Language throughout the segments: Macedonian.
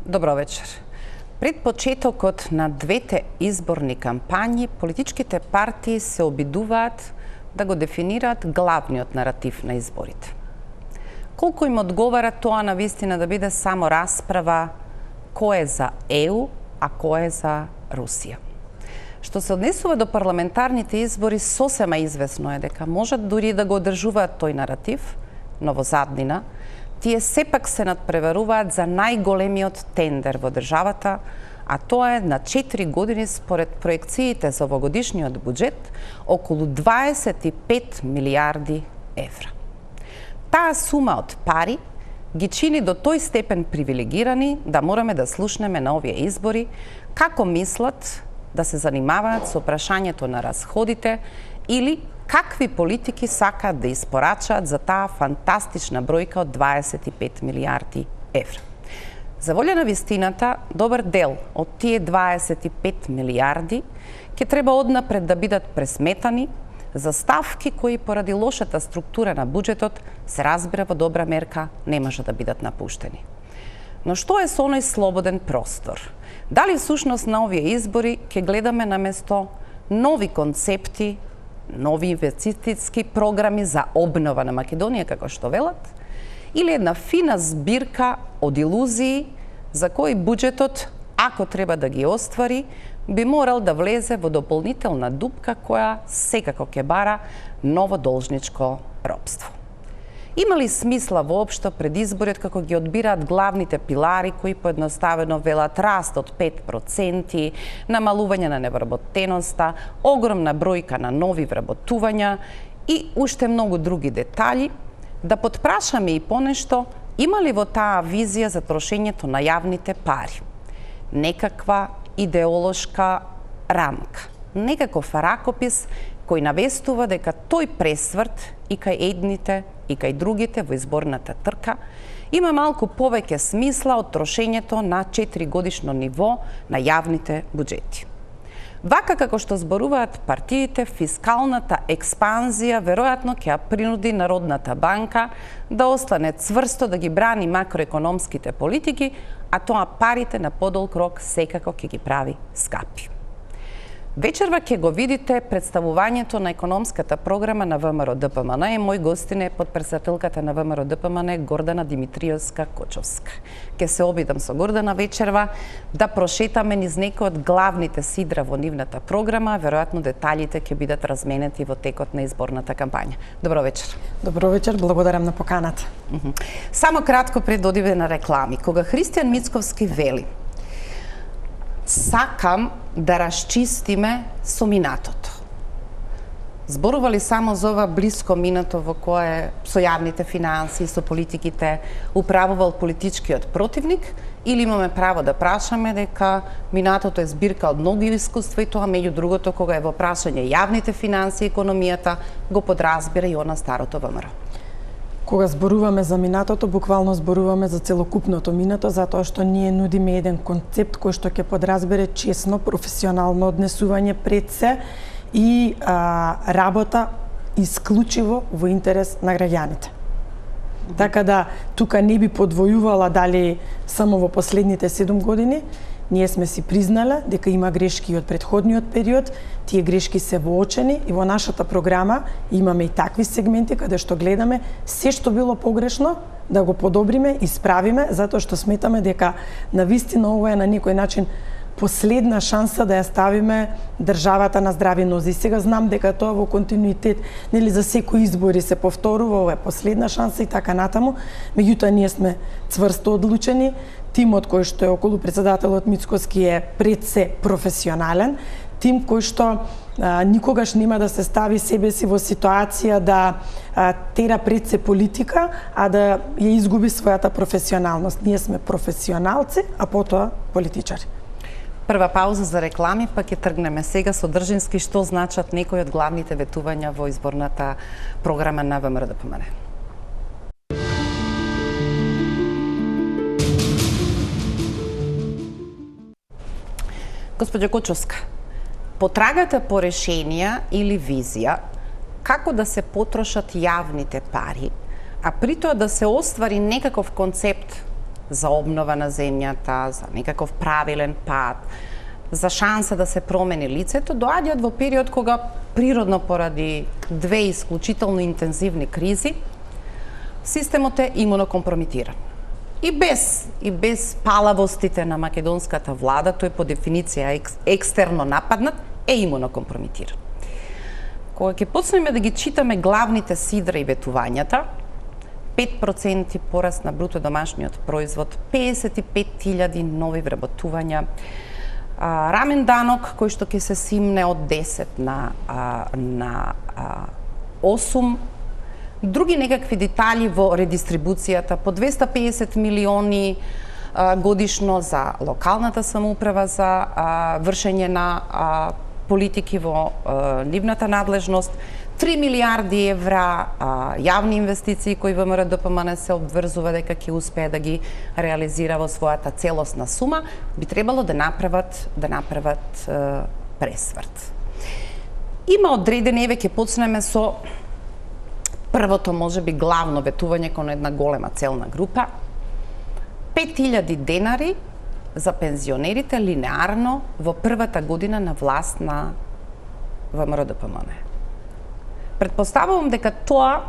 Добро вечер. Пред почетокот на двете изборни кампањи, политичките партии се обидуваат да го дефинираат главниот наратив на изборите. Колку им одговара тоа на вистина да биде само расправа кој е за ЕУ, а кој е за Русија? Што се однесува до парламентарните избори, сосема известно е дека можат дури да го одржуваат тој наратив, но во заднина, тие сепак се надпреваруваат за најголемиот тендер во државата, а тоа е на 4 години според проекциите за овогодишниот буџет околу 25 милиарди евра. Таа сума од пари ги чини до тој степен привилегирани да мораме да слушнеме на овие избори како мислат да се занимаваат со прашањето на расходите или какви политики сакаат да испорачаат за таа фантастична бројка од 25 милиарди евра. За волја на вистината, добар дел од тие 25 милиарди ќе треба однапред да бидат пресметани за ставки кои поради лошата структура на буџетот се разбира во добра мерка не може да бидат напуштени. Но што е со оној слободен простор? Дали всушност на овие избори ќе гледаме наместо нови концепти, нови инвестициски програми за обнова на Македонија, како што велат, или една фина збирка од илузии за кои буџетот, ако треба да ги оствари, би морал да влезе во дополнителна дупка која секако ќе бара ново должничко робство. Има ли смисла воопшто пред изборот како ги одбираат главните пилари кои поедноставено велат раст од 5%, намалување на невработеноста, огромна бројка на нови вработувања и уште многу други детали, да потпрашаме и понешто има ли во таа визија за трошењето на јавните пари некаква идеолошка рамка, некаков ракопис кој навестува дека тој пресврт и кај едните и кај другите во изборната трка има малку повеќе смисла од трошењето на 4 годишно ниво на јавните буџети. Вака како што зборуваат партиите, фискалната експанзија веројатно ќе ја принуди Народната банка да остане цврсто да ги брани макроекономските политики, а тоа парите на подолг рок секако ќе ги прави скапи. Вечерва ќе го видите представувањето на економската програма на ВМРО-ДПМН и мој гостин е потпредседателката на ВМРО-ДПМН Гордана Димитриевска-Кочовска. Ќе се обидам со Гордана вечерва да прошетаме низ некои од главните сидра во нивната програма, веројатно деталите ќе бидат разменети во текот на изборната кампања. Добро вечер. Добро вечер, благодарам на поканата. Само кратко пред да одиме на реклами. Кога Христијан Мицковски вели: сакам да расчистиме со минатото. Зборува ли само за ова блиско минато во кое со јавните финансии, со политиките управувал политичкиот противник, или имаме право да прашаме дека минатото е збирка од многу искуства и тоа меѓу другото кога е во прашање јавните финансии, економијата, го подразбира и она старото ВМРО? Кога зборуваме за минатото, буквално зборуваме за целокупното минато, затоа што ние нудиме еден концепт кој што ќе подразбере честно, професионално однесување пред се и работа исклучиво во интерес на граѓаните. Така да, тука не би подвојувала дали само во последните 7 години, ние сме си признале дека има грешки од претходниот период, тие грешки се воочени и во нашата програма имаме и такви сегменти каде што гледаме се што било погрешно да го подобриме, исправиме, затоа што сметаме дека навистина ова е на некој начин последна шанса да ја ставиме државата на здрави нози. Сега знам дека тоа во континуитет, нели за секои избори се повторува, ова е последна шанса и така натаму, меѓутоа ние сме цврсто одлучени. Тимот кој што е околу председателот Мицковски е пред се професионален, тим кој што никогаш нема да се стави себе си во ситуација да тера пред се политика, а да ја изгуби својата професионалност. Ние сме професионалци, а потоа политичари. Прва пауза за реклами, па ќе тргнеме сега со држински што значат некои од главните ветувања во изборната програма на ВМРО-ДПМН. Господјо Кочовска, потрагата по решенија или визија како да се потрошат јавните пари, а при тоа да се оствари некаков концепт за обнова на земјата, за некаков правилен пат, за шанса да се промени лицето, доаѓаат во период кога природно поради две исклучително интензивни кризи, системот е имунокомпромитиран. И без палавостите на македонската влада, тој по дефиниција екстерно нападнат, е имунокомпромитиран. Кога ќе почнеме да ги читаме главните сидра и ветувањата, 5% пораст на бруто домашниот производ, 55.000 нови вработувања, рамен данок кој што ќе се симне од 10 на 8, други некакви детали во редистрибуцијата, по 250 милиони годишно за локалната самоуправа за вршење на политики во нивната надлежност, 3 милиарди евра јавни инвестиции кои ВМРО-ДПМН се обврзува дека ќе успее да ги реализира во својата целосна сума, би требало да направат пресврт. Има одредени, еве ќе почнеме со првото, можеби главно ветување кон една голема целна група. 5.000 денари за пензионерите линеарно во првата година на власт на ВМРО-ДПМН. Предпоставувам дека тоа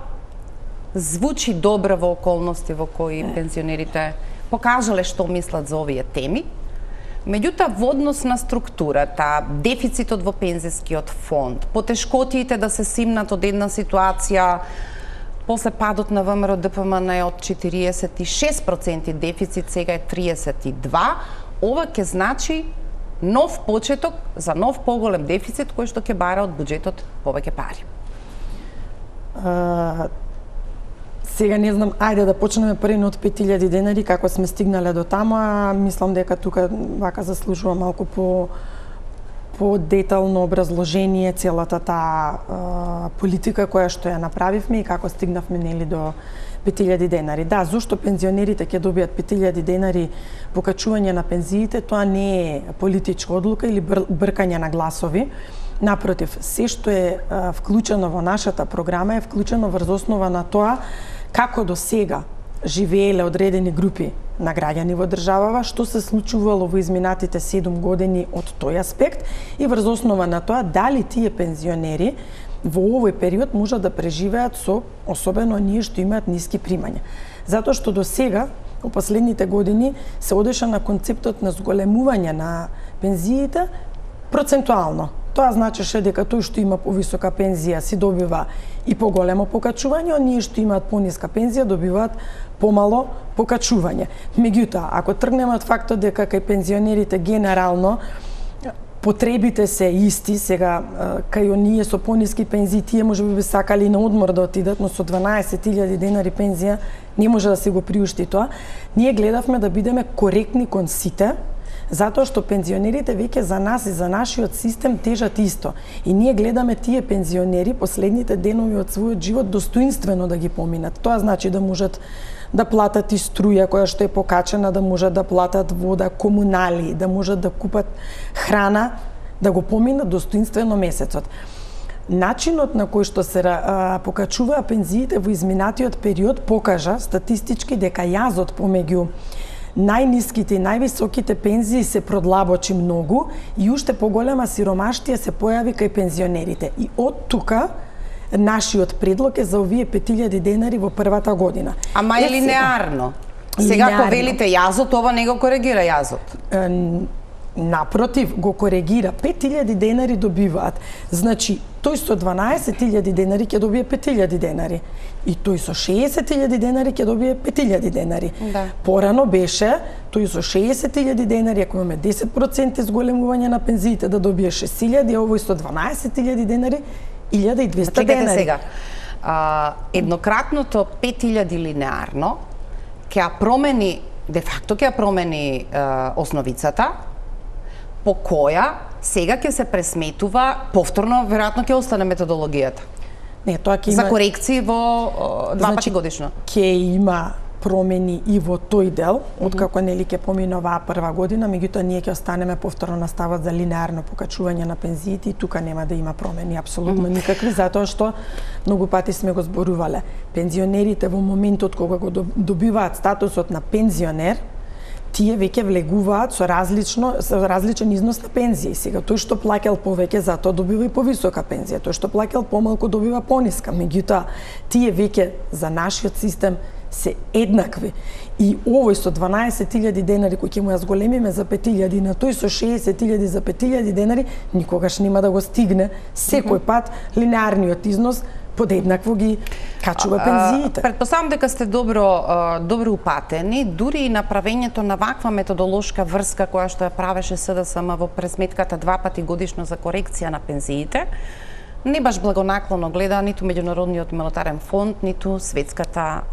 звучи добро во околности во кои пензионерите покажале што мислат за овие теми, меѓутоа во однос на структурата, дефицитот во пензискиот фонд, потешкотиите да се симнат од една ситуација, после падот на ВМРО-ДПМН од 46% дефицит, сега е 32%, ова ќе значи нов почеток за нов поголем дефицит кој што ќе бара од буџетот повеќе пари. Сега не знам, ајде да почнеме први од 5.000 денари, како сме стигнале до тама, мислам дека тука вака заслужува малку по детално образложение целата таа политика која што ја направивме и како стигнавме нели до 5.000 денари. Да, зошто пензионерите ќе добијат 5.000 денари покачување на пензиите, тоа не е политичка одлука или бркање на гласови. Напротив, се што е вклучено во нашата програма е вклучено врз основа на тоа како до сега живееле одредени групи на граѓани во државава, што се случувало во изминатите 7 години од тој аспект и врз основа на тоа дали тие пензионери во овој период можат да преживеат со, особено оние што имаат ниски примања. Затоа што до сега, во последните години, се одеше на концептот на зголемување на пензиите процентуално. Тоа значеше дека тој што има повисока пензија си добива и поголемо покачување, оние што имаат пониска пензија добиваат помало покачување. Меѓутоа, ако тргнеме од фактот дека кај пензионерите генерално потребите се исти, сега кај оние со пониски пензии тие можеби би сакали на одмор да отидат, но со 12.000 денари пензија не може да се го приушти тоа. Ние гледавме да бидеме коректни кон сите, затоа што пензионерите веќе за нас и за нашиот систем тежат исто. И ние гледаме тие пензионери последните денови од својот живот достоинствено да ги поминат. Тоа значи да можат да платат и струја која што е покачена, да можат да платат вода, комунали, да можат да купат храна, да го поминат достоинствено месецот. Начинот на кој што се покачуваа пензиите во изминатиот период покажа статистички дека јазот помеѓу најниските и највисоките пензии се продлабочи многу и уште поголема сиромаштија се појави кај пензионерите. И од тука нашиот предлог е за овие 5.000 денари во првата година. Ама е линеарно. Сега ако велите јазот, ова не го коригира јазот. Напротив, го коригира. 5.000 денари добиваат. Значи, тој со 12.000 денари ќе добие 5.000 денари. И тој со 60.000 денари ќе добие 5.000 денари. Да. Порано беше, тој со 60.000 денари, ако имаме 10% зголемување на пензиите, да добие 6.000, а овој со 12.000 денари, 1.200 денари. Сега, еднократното 5.000 линеарно ќе ја промени, де факто ќе ја промени основицата, по која сега ќе се пресметува повторно, веројатно ќе остане методологијата. Не, тоа ќе има за корекции во два пати годишно. Ќе има промени и во тој дел, откако нели ќе помине оваа прва година, меѓутоа ние ќе останеме повторно на ставот за линеарно покачување на пензиите и тука нема да има промени апсолутно никакви, затоа што многу пати сме го зборувале. Пензионерите во моментот кога го добиваат статусот на пензионер, тие веќе влегуваат со различен износ на пензија. Сега тој што плаќал повеќе затоа добива и повисока пензија, тој што плаќал помалку добива пониска. Меѓутоа тие веќе за нашиот систем се еднакви. И овој со 12.000 денари кој ќе му ја зголемиме за 5.000 на тој со 60.000 за 5.000 денари никогаш нема да го стигне. Секој пат линеарниот износ подеднакво ги качува пензиите. Претпоставам дека сте добро упатени, дури и направењето на ваква методолошка врска која што ја правеше СДСМ во пресметката 2 пати годишно за корекција на пензиите, не баш благонаклоно гледа ниту Меѓународниот монетарен фонд, ниту Светската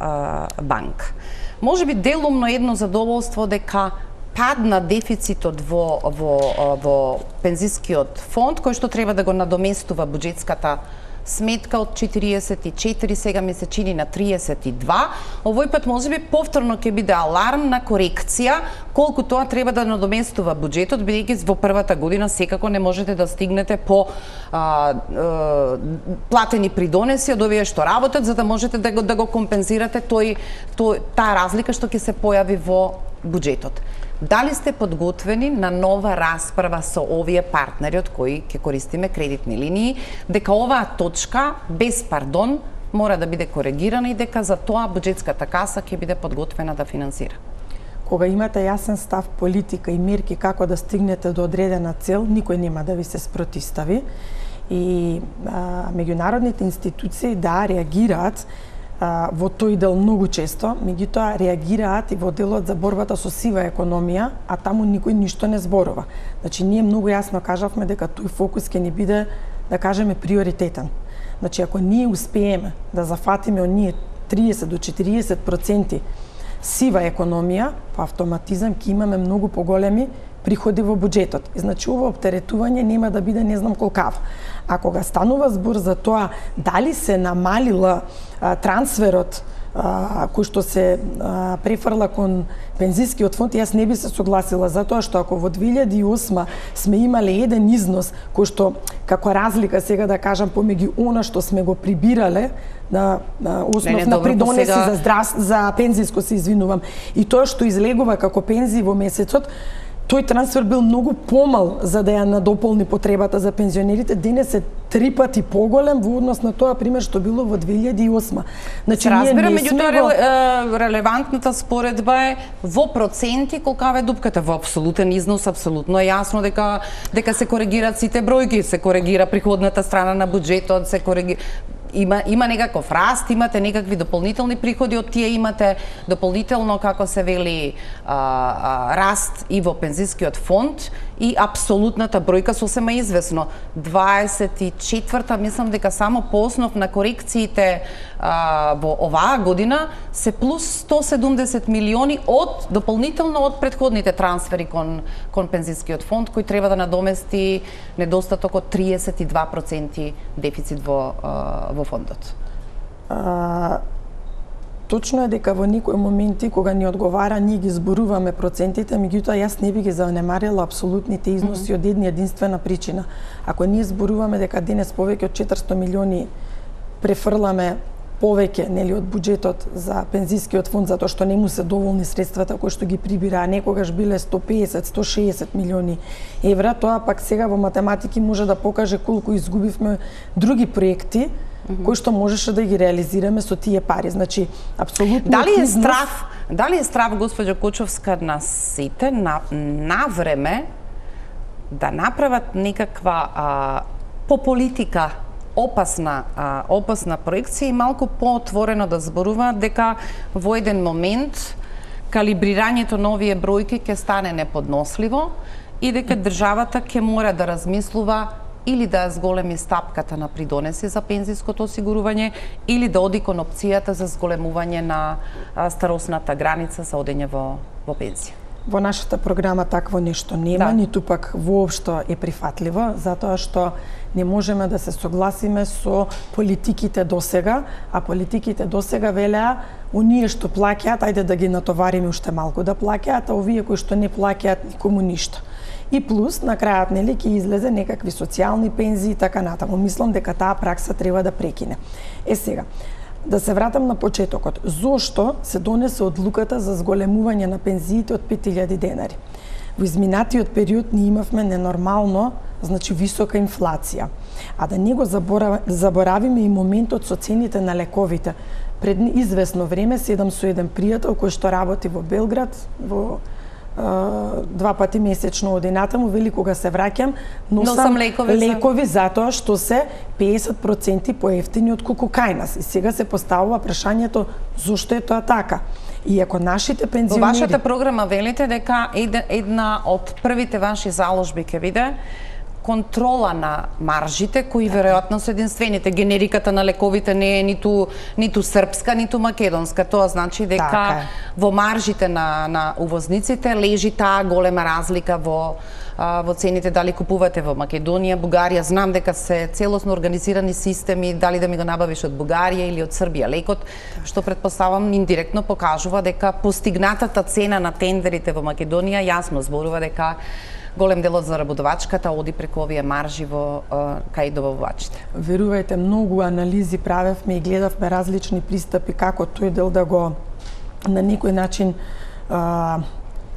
банка. Можеби делумно едно задоволство дека падна дефицитот во пензискиот фонд, кој што треба да го надоместува буџетската сметка од 44, сега ми се чини на 32. Овој пат можеби повторно ќе биде аларм на корекција колку тоа треба да надоместува буџетот, бидејќи во првата година секако не можете да стигнете по платени придонеси од овие што работат, за да можете да го компензирате таа разлика што ќе се појави во буџетот. Дали сте подготвени на нова расправа со овие партнери од кои ќе користиме кредитни линии, дека оваа точка без пардон мора да биде коригирана и дека за тоа буџетската каса ќе биде подготвена да финансира? Кога имате јасен став, политика и мерки како да стигнете до одредена цел, никој нема да ви се спротистави. И меѓународните институции реагираат во тој дел многу често, меѓутоа реагираат и во делот за борбата со сива економија, а таму никој ништо не зборува. Значи, ние многу јасно кажавме дека тој фокус ќе ни биде, да кажеме, приоритетен. Значи, ако ние успееме да зафатиме оние 30 до 40% сива економија, по автоматизам ќе имаме многу поголеми приходи во буџетот. И значи, ово оптеретување нема да биде не знам колкав. А кога станува збор за тоа дали се намалила трансферот кој што се префрла кон пензискиот фонд, јас не би се согласила, затоа што ако во 2008 сме имале еден износ кој што како разлика сега да кажам помеѓу она што сме го прибирале на основ на придонеси за пензиско се извинувам и тоа што излегува како пензии во месецот, тој трансфер бил многу помал за да ја надополни потребата за пензионерите, денес е 3 пати поголем во однос на тоа пример што било во 2008. Значи, разбира, меѓутоа релевантната споредба е во проценти колкава е дупката, во апсолутен износ, апсолутно е јасно дека се коригираат сите бројки, се коригира приходната страна на буџетот, се коригира има некаков раст, имате некакви дополнителни приходи, од тие имате дополнително, како се вели, раст и во пензискиот фонд и апсолутната бројка сосема известно. 24-та, мислам дека само по основ на корекциите во оваа година се плюс 170 милиони дополнително од претходните трансфери кон пензискиот фонд, кој треба да надомести недостаток од 32% дефицит во фондот. Точно е дека во некои моменти кога ни одговара, ние ги зборуваме процентите, меѓутоа јас не би ги занемарила апсолутните износи од една единствена причина. Ако ние зборуваме дека денес повеќе од 400 милиони префрламе повеќе нели од буџетот за пензискиот фонд затоа што не му се доволни средствата кои што ги прибира, а некогаш биле 150-160 милиони евра, тоа пак сега во математики може да покаже колку изгубивме други проекти кои што можеше да ги реализираме со тие пари. Значи, апсолутно Дали е страв госпоѓа Кочовска на сите на време да направат некаква по политика опасна проекција и малку поотворено да зборуваат дека во еден момент калибрирањето на овие бројки ќе стане неподносливо и дека државата ќе мора да размислува или да зголеми стапката на придонеси за пензиското осигурување или да оди кон опцијата за зголемување на старосната граница за одење во пензија. Во нашата програма такво нешто нема, ниту пак воопшто е прифатливо, затоа што не можеме да се согласиме со политиките досега, а политиките досега велеа оние што плаќаат, ајде да ги натовариме уште малку да плаќаат, а овие кои што не плаќаат никому ништо. И плюс, на крајот, нели, ќе излезе некакви социјални пензии и така натаму. Мислам дека таа пракса треба да прекине. Сега, да се вратам на почетокот. Зошто се донесе одлуката за зголемување на пензиите од 5000 денари? Во изминатиот период ние имавме ненормално, значи висока инфлација. А да не го заборавиме и моментот со цените на лековите. Пред известно време седам со еден пријател кој што работи во Белград, во 2 пати месечно одината му, вели кога се враќам, носам лекови затоа што се 50% поевтини од кокајнас. И сега се поставува прашањето зошто е тоа така. И ако нашите пензионери... Во вашата програма велите дека една од првите ваши заложби ќе биде контрола на маржите, кои веројатно се единствените. Генериката на лековите не е ниту српска, ниту македонска. Тоа значи дека во маржите на увозниците лежи таа голема разлика во цените, дали купувате во Македонија, Бугарија. Знам дека се целосно организирани системи, дали да ми го набавиш од Бугарија или од Србија лекот, што предпоставам индиректно покажува дека постигнатата цена на тендерите во Македонија јасно зборува дека голем дел од заработувачката оди преку овие маржи во кај добавувачите. Верувајте, многу анализи правевме и гледавме различни пристапи како тој дел да го на некој начин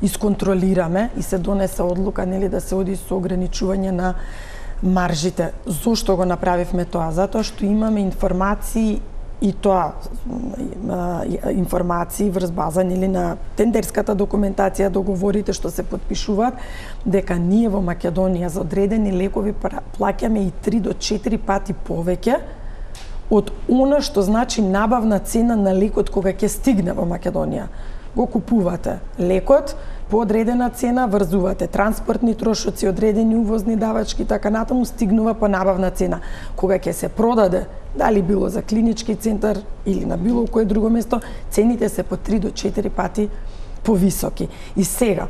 исконтролираме и се донесе одлука, нели, да се оди со ограничување на маржите. Зошто го направивме тоа? Затоа што имаме информации и тоа информации врз база, нели, на тендерската документација, договорите што се потпишуваат, дека ние во Македонија за одредени лекови плаќаме и 3 до 4 пати повеќе од она што значи набавна цена на лекот кога ќе стигне во Македонија. Го купувате лекот по одредена цена, врзувате транспортни трошоци, одредени увозни давачки, така натаму стигнува по набавна цена. Кога ќе се продаде, дали било за клинички центар или на било кое друго место, цените се по 3 до 4 пати повисоки. И сега,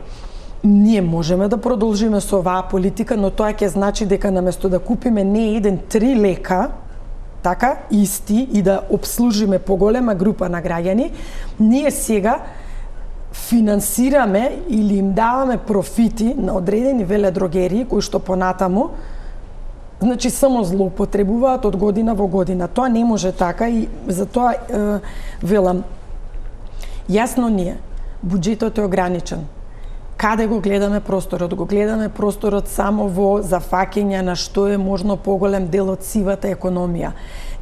ние можеме да продолжиме со оваа политика, но тоа ќе значи дека наместо да купиме не 1-3 лека, така, исти, и да обслужиме поголема група на граѓани, ние сега финансираме или им даваме профити на одредени веледрогерии кои што понатаму значи само злоупотребуваат од година во година. Тоа не може така и затоа велам јасно ние буџетот е ограничен. Каде го гледаме просторот? Го гледаме просторот само во зафаќање на што е можно поголем дел од сивата економија.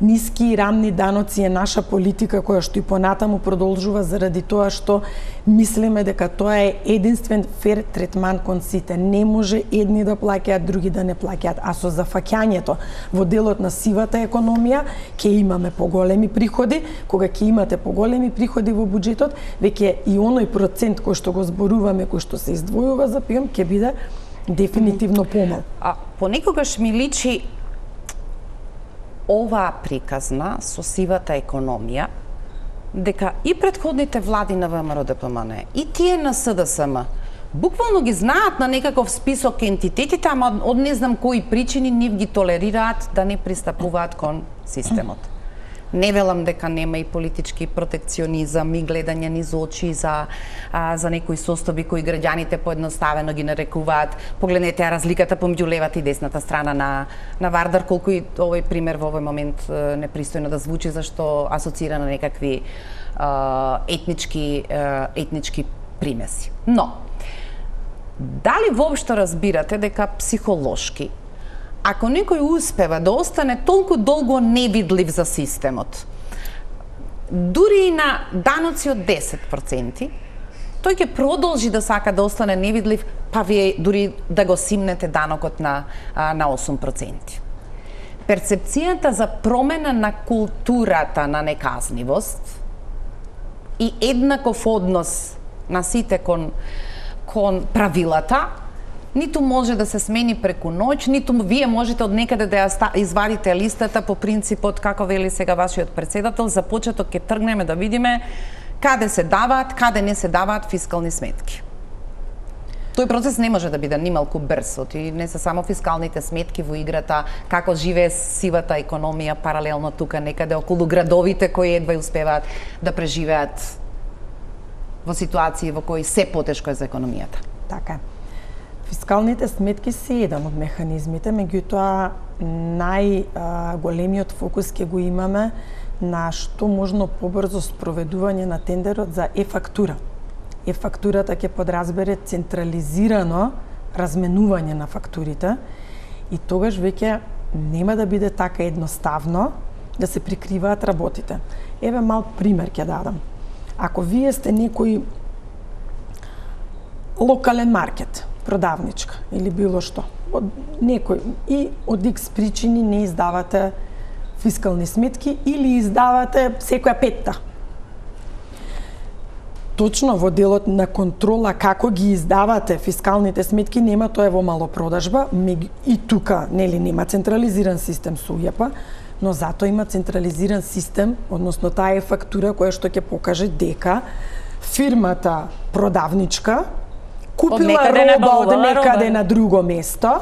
Ниски и рамни даноци е наша политика која што и понатаму продолжува заради тоа што мислиме дека тоа е единствен фер третман кон сите. Не може едни да плаќаат, други да не плаќаат, а со зафаќањето во делот на сивата економија ќе имаме поголеми приходи. Кога ќе имате поголеми приходи во буџетот, веќе и оној процент кој што го зборуваме, кој што се издвојува за ПИОМ, ќе биде дефинитивно помал. Понекогаш ми личи оваа приказна со сивата економија, дека и претходните влади на ВМРО-ДПМН, и тие на СДСМ, буквално ги знаат на некаков список ентитетите, ама од не знам кои причини нив ги толерираат да не пристапуваат кон системот. Не велам дека нема и политички протекционизам и гледање низ очи за некои состојби кои граѓаните поедноставено ги нарекуваат. Погледнете разликата помеѓу левата и десната страна на Вардар, колку и овој пример во овој момент непристојно да звучи, зашто асоцира на некакви етнички примеси. Но дали воопшто разбирате дека психолошки, ако некој успева да остане толку долго невидлив за системот, дури и на даноци од 10%, тој ќе продолжи да сака да остане невидлив, па вие дури да го симнете данокот на 8%. Перцепцијата за промена на културата на неказнивост и еднаков однос на сите кон правилата ниту може да се смени преку ноќ, ниту вие можете од некаде да ја извадите листата по принципот, како вели сега вашиот претседател, за почеток ќе тргнеме да видиме каде се даваат, каде не се даваат фискални сметки. Тој процес не може да биде нималку брз, и не се само фискалните сметки во играта, како живее сивата економија паралелно тука некаде околу градовите кои едва успеваат да преживеат во ситуации во кои се потешко е за економијата. Така е. Фискалните сметки се еден од механизмите, меѓутоа најголемиот фокус ќе го имаме на што можно побрзо спроведување на тендерот за е-фактура. Е-фактурата ќе подразбере централизирано разменување на фактурите и тогаш веќе нема да биде така едноставно да се прикриваат работите. Еве мал пример ќе дадам. Ако вие сте некој локален маркет, продавничка или било што, од некој и од X причини не издавате фискални сметки или издавате секоја петта. Точно во делот на контрола како ги издавате фискалните сметки нема тоа е во малопродажба и тука нели нема централизиран систем со УЈП, но затоа има централизиран систем, односно таа е фактура која што ќе покаже дека фирмата продавничка купила роба од некаде на друго место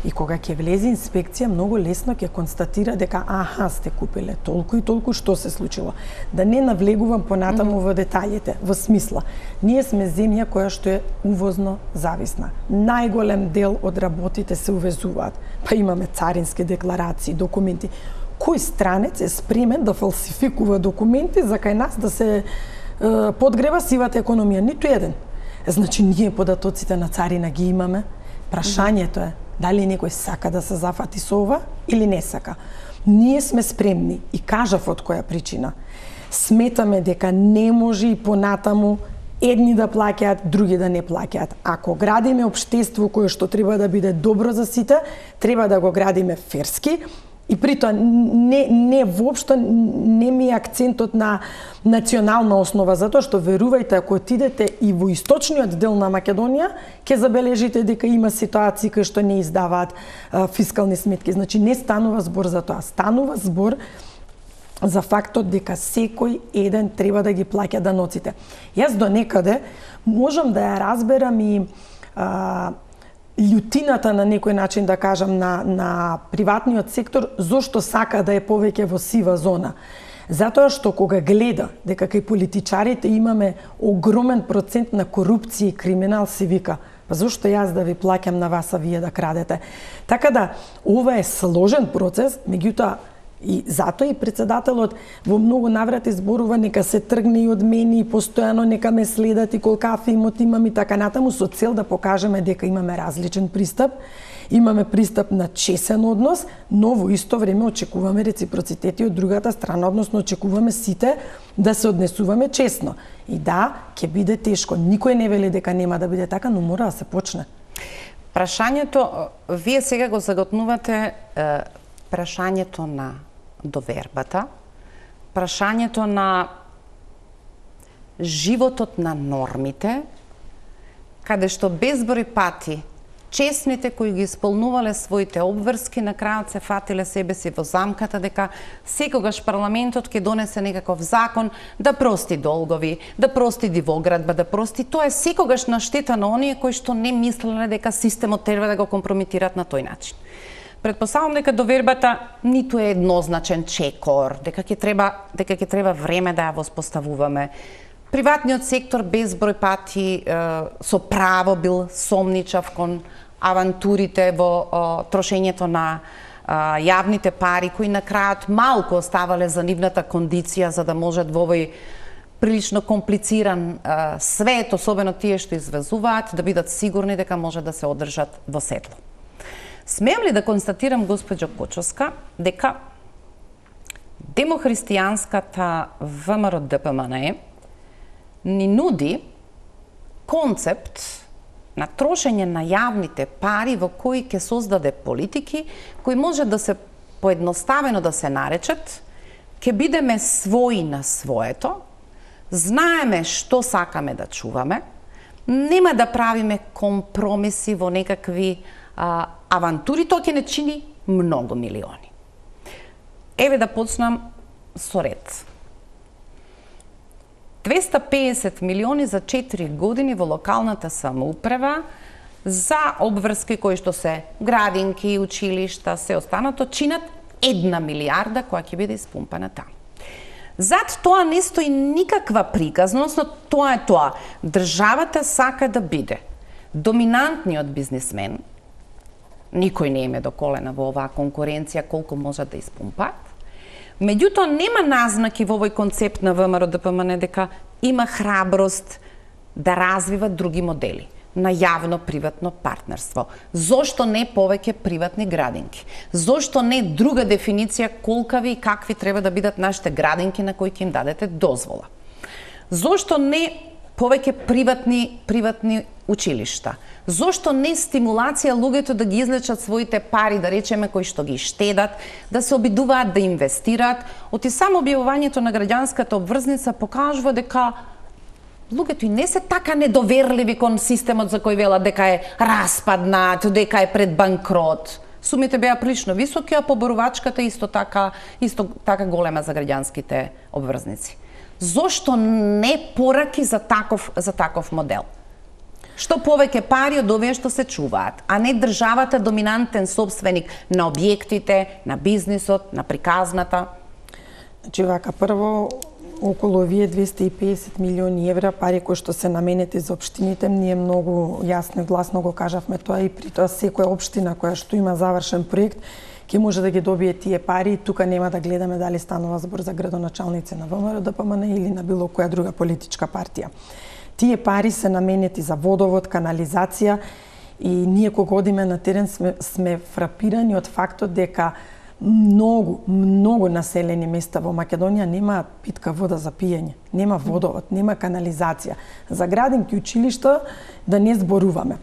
и кога ќе влезе инспекција многу лесно ќе констатира дека сте купиле толку и толку, што се случило. Да не навлегувам понатаму во детаљите, во смисла. Ние сме земја која што е увозно зависна. Најголем дел од работите се увезуваат. Па имаме царински декларации, документи. Кој странец е спремен да фалсификува документи за кај нас да се подгрева сивата економија? Ниту еден. Значи, ние податоците на царина ги имаме. Прашањето е дали некој сака да се зафати со ова или не сака. Ние сме спремни и кажав од која причина. Сметаме дека не може и понатаму едни да плаќаат, други да не плаќаат. Ако градиме општество кое што треба да биде добро за сите, треба да го градиме ферски, и при тоа не воопшто не ми е акцентот на национална основа, затоа што верувајте, ако отидете и во источниот дел на Македонија, ќе забележите дека има ситуации кои што не издаваат фискални сметки. Значи не станува збор за тоа, станува збор за фактот дека секој еден треба да ги плаќа даноците. Јас до некаде можам да ја разберам и љутината на некој начин да кажам на приватниот сектор зошто сака да е повеќе во сива зона. Затоа што кога гледа дека кај политичарите имаме огромен процент на корупција и криминал, си вика, па зошто јас да ви плаќам на вас, а вие да крадете? Така да, ова е сложен процес, меѓутоа и затоа и председателот во многу наврати зборува нека се тргне и од мене и постојано нека ме следат и колкав имот имам и така натаму, со цел да покажеме дека имаме различен пристап, имаме пристап на чесен однос, но во исто време очекуваме реципроцитет и од другата страна, односно очекуваме сите да се однесуваме чесно. И да, ќе биде тешко, никој не вели дека нема да биде така, но мора да се почне. Прашањето, вие сега го заготнувате прашањето на довербата, прашањето на животот на нормите, каде што безброј пати честните кои ги исполнувале своите обврски на крајот се фатиле себе си во замката дека секогаш парламентот ќе донесе некаков закон да прости долгови, да прости дивоградба, да прости, тоа е секогаш на штета на оние кои што не мислеле дека системот треба да го компрометираат на тој начин. Предпоставам дека довербата ниту е еднозначен чекор, дека ќе треба време да ја воспоставуваме. Приватниот сектор безброј пати со право бил сомничав кон авантурите во трошењето на јавните пари, кои на крајот малку оставале за нивната кондиција за да можат во овој прилично комплициран свет, особено тие што извезуваат, да бидат сигурни дека може да се одржат во седло. Смеам ли да констатирам, госпоđo Кочовска, дека демохристијанската ВМРО ДПМНЕ ни нуди концепт на трошење на јавните пари во кои ќе создаде политики кои може да се поедноставено да се наречат, ќе бидеме своји на своето, знаеме што сакаме да чуваме, нема да правиме компромиси во некакви авантури, тоа ќе не чини многу милиони. Еве да почнам со ред. 250 милиони за 4 години во локалната самоуправа за обврски кои што се градинки, училишта, се останато, чинат 1 милиарда која ќе биде испумпана таму. Зад тоа не стои никаква приказност, но тоа е тоа. Државата сака да биде доминантниот бизнисмен, никој не име до колена во оваа конкуренција колку можат да испумпат. Меѓутоа, нема назнаки во овој концепт на ВМРО ДПМН дека има храброст да развива други модели на јавно-приватно партнерство. Зошто не повеќе приватни градинки? Зошто не друга дефиниција колкави и какви треба да бидат нашите градинки на кои ќе им дадете дозвола? Зошто не повеќе приватни училишта? Зошто не стимулација луѓето да ги излечат своите пари, да речеме, кои што ги штедат, да се обидуваат да инвестираат? Оти само објавувањето на граѓанската обврзница покажува дека луѓето и не се така недоверливи кон системот за кој велат дека е распаднат, дека е пред банкрот. Сумите беа прилично високи, а поборувачката исто така голема за граѓанските обврзници. Зошто не пораки за таков модел? Што повеќе пари од овие што се чуваат, а не државата доминантен собственик на објектите, на бизнисот, на приказната? Значи, вака, прво, околу овие 250 милиони евра пари кои што се наменети за општините, ние многу јасно и гласно го кажавме тоа, и при тоа секоја општина која што има завршен проект ќе може да ги добие тие пари, и тука нема да гледаме дали станува збор за градоначалници на ВМРО ДПМН или на било која друга политичка партија. Тие пари се наменети за водовод, канализација, и ние кога одиме на терен сме фрапирани од фактот дека многу населени места во Македонија нема питка вода за пиење, нема водовод, нема канализација. За градинки, училишта да не зборуваме.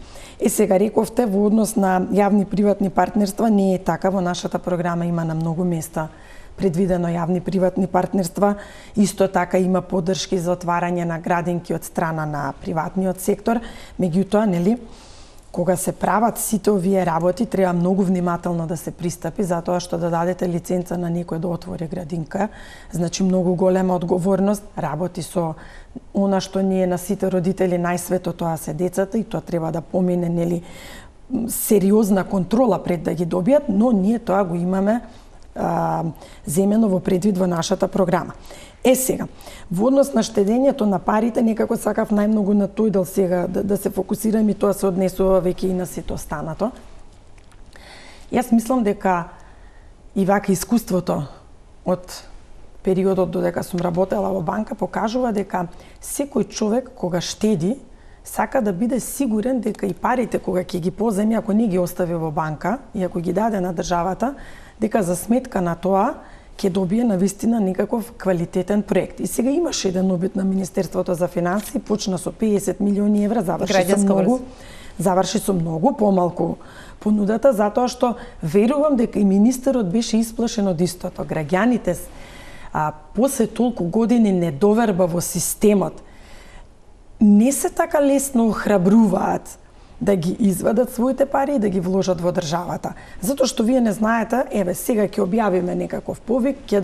Сега рековте во однос на јавни-приватни партнерства не е така, во нашата програма има на многу места предвидено јавни-приватни партнерства, исто така има поддршки за отварање на градинки од страна на приватниот сектор, меѓутоа, нели, кога се прават сите овие работи, треба многу внимателно да се пристапи, затоа што да дадете лиценца на некој да отвори градинка, значи многу голема одговорност, работи со она што ние на сите родители најсвето, тоа се децата, и тоа треба да помине, нели, сериозна контрола пред да ги добијат, но ние тоа го имаме земено во предвид во нашата програма. Сега, во однос на штедењето на парите, некако сакав најмногу на тој дел сега да се фокусирам, и тоа се однесува веќе и на сето останато. Јас мислам дека и вака искуството од периодот додека сум работела во банка покажува дека секој човек кога штеди сака да биде сигурен дека и парите кога ќе ги поземи, ако не ги остави во банка и ако ги даде на државата, дека за сметка на тоа ќе добие навистина некаков квалитетен проект. И сега имаше еден обид на Министерството за финансии, почна со 50 милиони евра, заврши со многу помалку понудата, затоа што верувам дека и министерот беше исплашен од истото. Граѓаните после толку години недоверба во системот не се така лесно охрабруваат да ги извадат своите пари и да ги вложат во државата. Затоа што вие не знаете, сега ќе објавиме некаков повик, ќе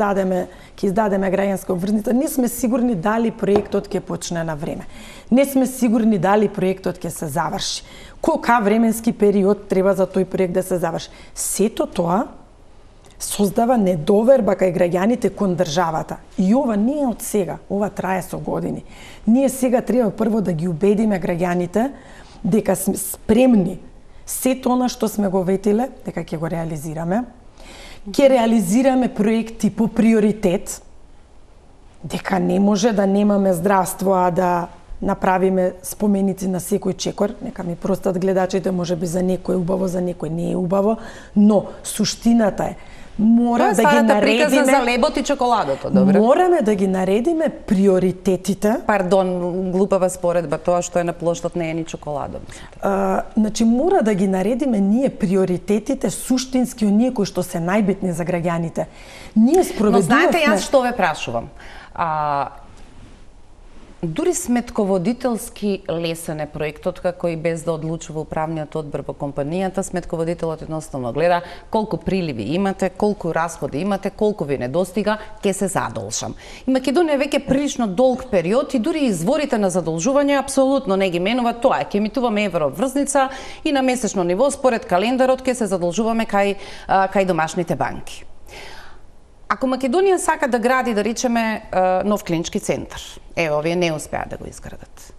издадеме граѓанска обврзница, не сме сигурни дали проектот ќе почне на време. Не сме сигурни дали проектот ќе се заврши. Колка временски период треба за тој проект да се заврши. Сето тоа создава недоверба кај граѓаните кон државата. И ова не е од сега, ова трае со години. Ние сега треба прво да ги убедиме граѓаните дека сме спремни сето она што сме го ветиле, дека ќе го реализираме. Ќе реализираме проекти по приоритет, дека не може да немаме здравство, а да направиме споменици на секој чекор. Нека ми простат гледачите, може би за некој е убаво, за некој не е убаво, но суштината е мора да ги наредиме за лебот и чоколадото, добро. Мораме да ги наредиме приоритетите. Пардон, глупава споредба, тоа што е на плоштот не е ни чоколадо. Значи мора да ги наредиме ние приоритетите суштински, оние кои што се најбитни за граѓаните. Ние спроведувавме. Но знаете јас што ве прашувам? дури сметководителски лесен е проектот, како и без да одлучува управниот одбор во компанијата, сметководителот едноставно гледа колку приливи имате, колку расходи имате, колку ви недостига, ќе се задолжам. И Македонија веќе прилично долг период и дури изворите на задолжување апсолутно не ги менува тоа. Ќе емитуваме евроврзница и на месечно ниво според календарот ќе се задолжуваме кај домашните банки. Ако Македонија сака да гради, да речеме, нов клинички центар, овие не успеа да го изградат.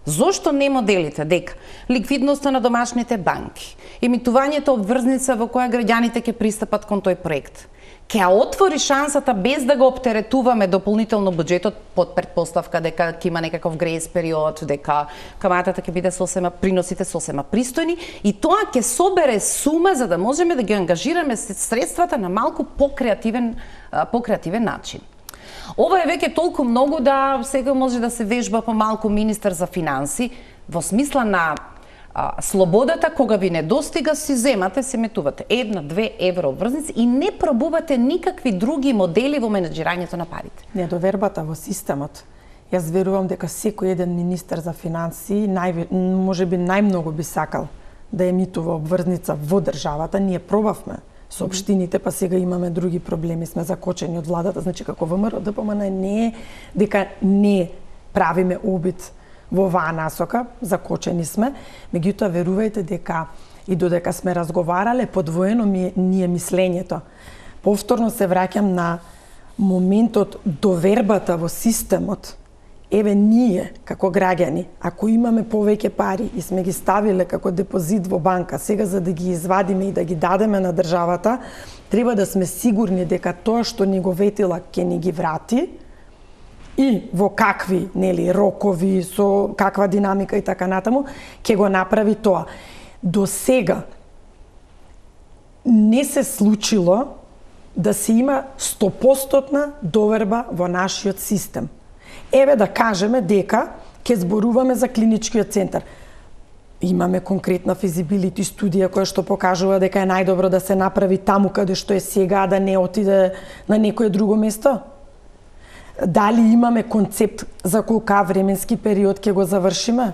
Зошто не моделите дека ликвидноста на домашните банки, емитувањето обврзница во која граѓаните ќе пристапат кон тој проект, ќе отвори шансата без да го оптеретуваме дополнително буџетот под претпоставка дека ќе има некаков грејс период, дека каматата ќе биде сосема, приносите сосема пристојни и тоа ќе собере сума за да можеме да ги ангажираме средствата на малку покреативен начин. Ова е веќе толку многу да сега може да се вежба помалку министер за финанси во смисла на слободата, кога ви недостига, си земате, се метувате 1-2 евро врзници и не пробувате никакви други модели во менеджирањето на парите. Недовербата во системот. Јас верувам дека секој еден министер за финанси можеби најмногу би сакал да емитува обврзница во државата. Ние пробавме со општините, па сега имаме други проблеми, сме закочени од владата, значи како ВМРО ДПМН не е дека не правиме обид во оваа насока, закочени сме, меѓутоа верувајте дека и додека сме разговарале, подвоено ни е мислењето. Повторно се враќам на моментот довербата во системот. Еве ние, како граѓани, ако имаме повеќе пари и сме ги ставиле како депозит во банка, сега за да ги извадиме и да ги дадеме на државата, треба да сме сигурни дека тоа што ни го ветила ќе ни ги врати, и во какви, рокови, со каква динамика и така натаму, ќе го направи тоа. До сега не се случило да се има 100% доверба во нашиот систем. Еве да кажеме дека ќе зборуваме за клиничкиот центар. Имаме конкретна физибилити студија која што покажува дека е најдобро да се направи таму каде што е сега, да не отиде на некое друго место. Дали имаме концепт за колка временски период ќе го завршиме?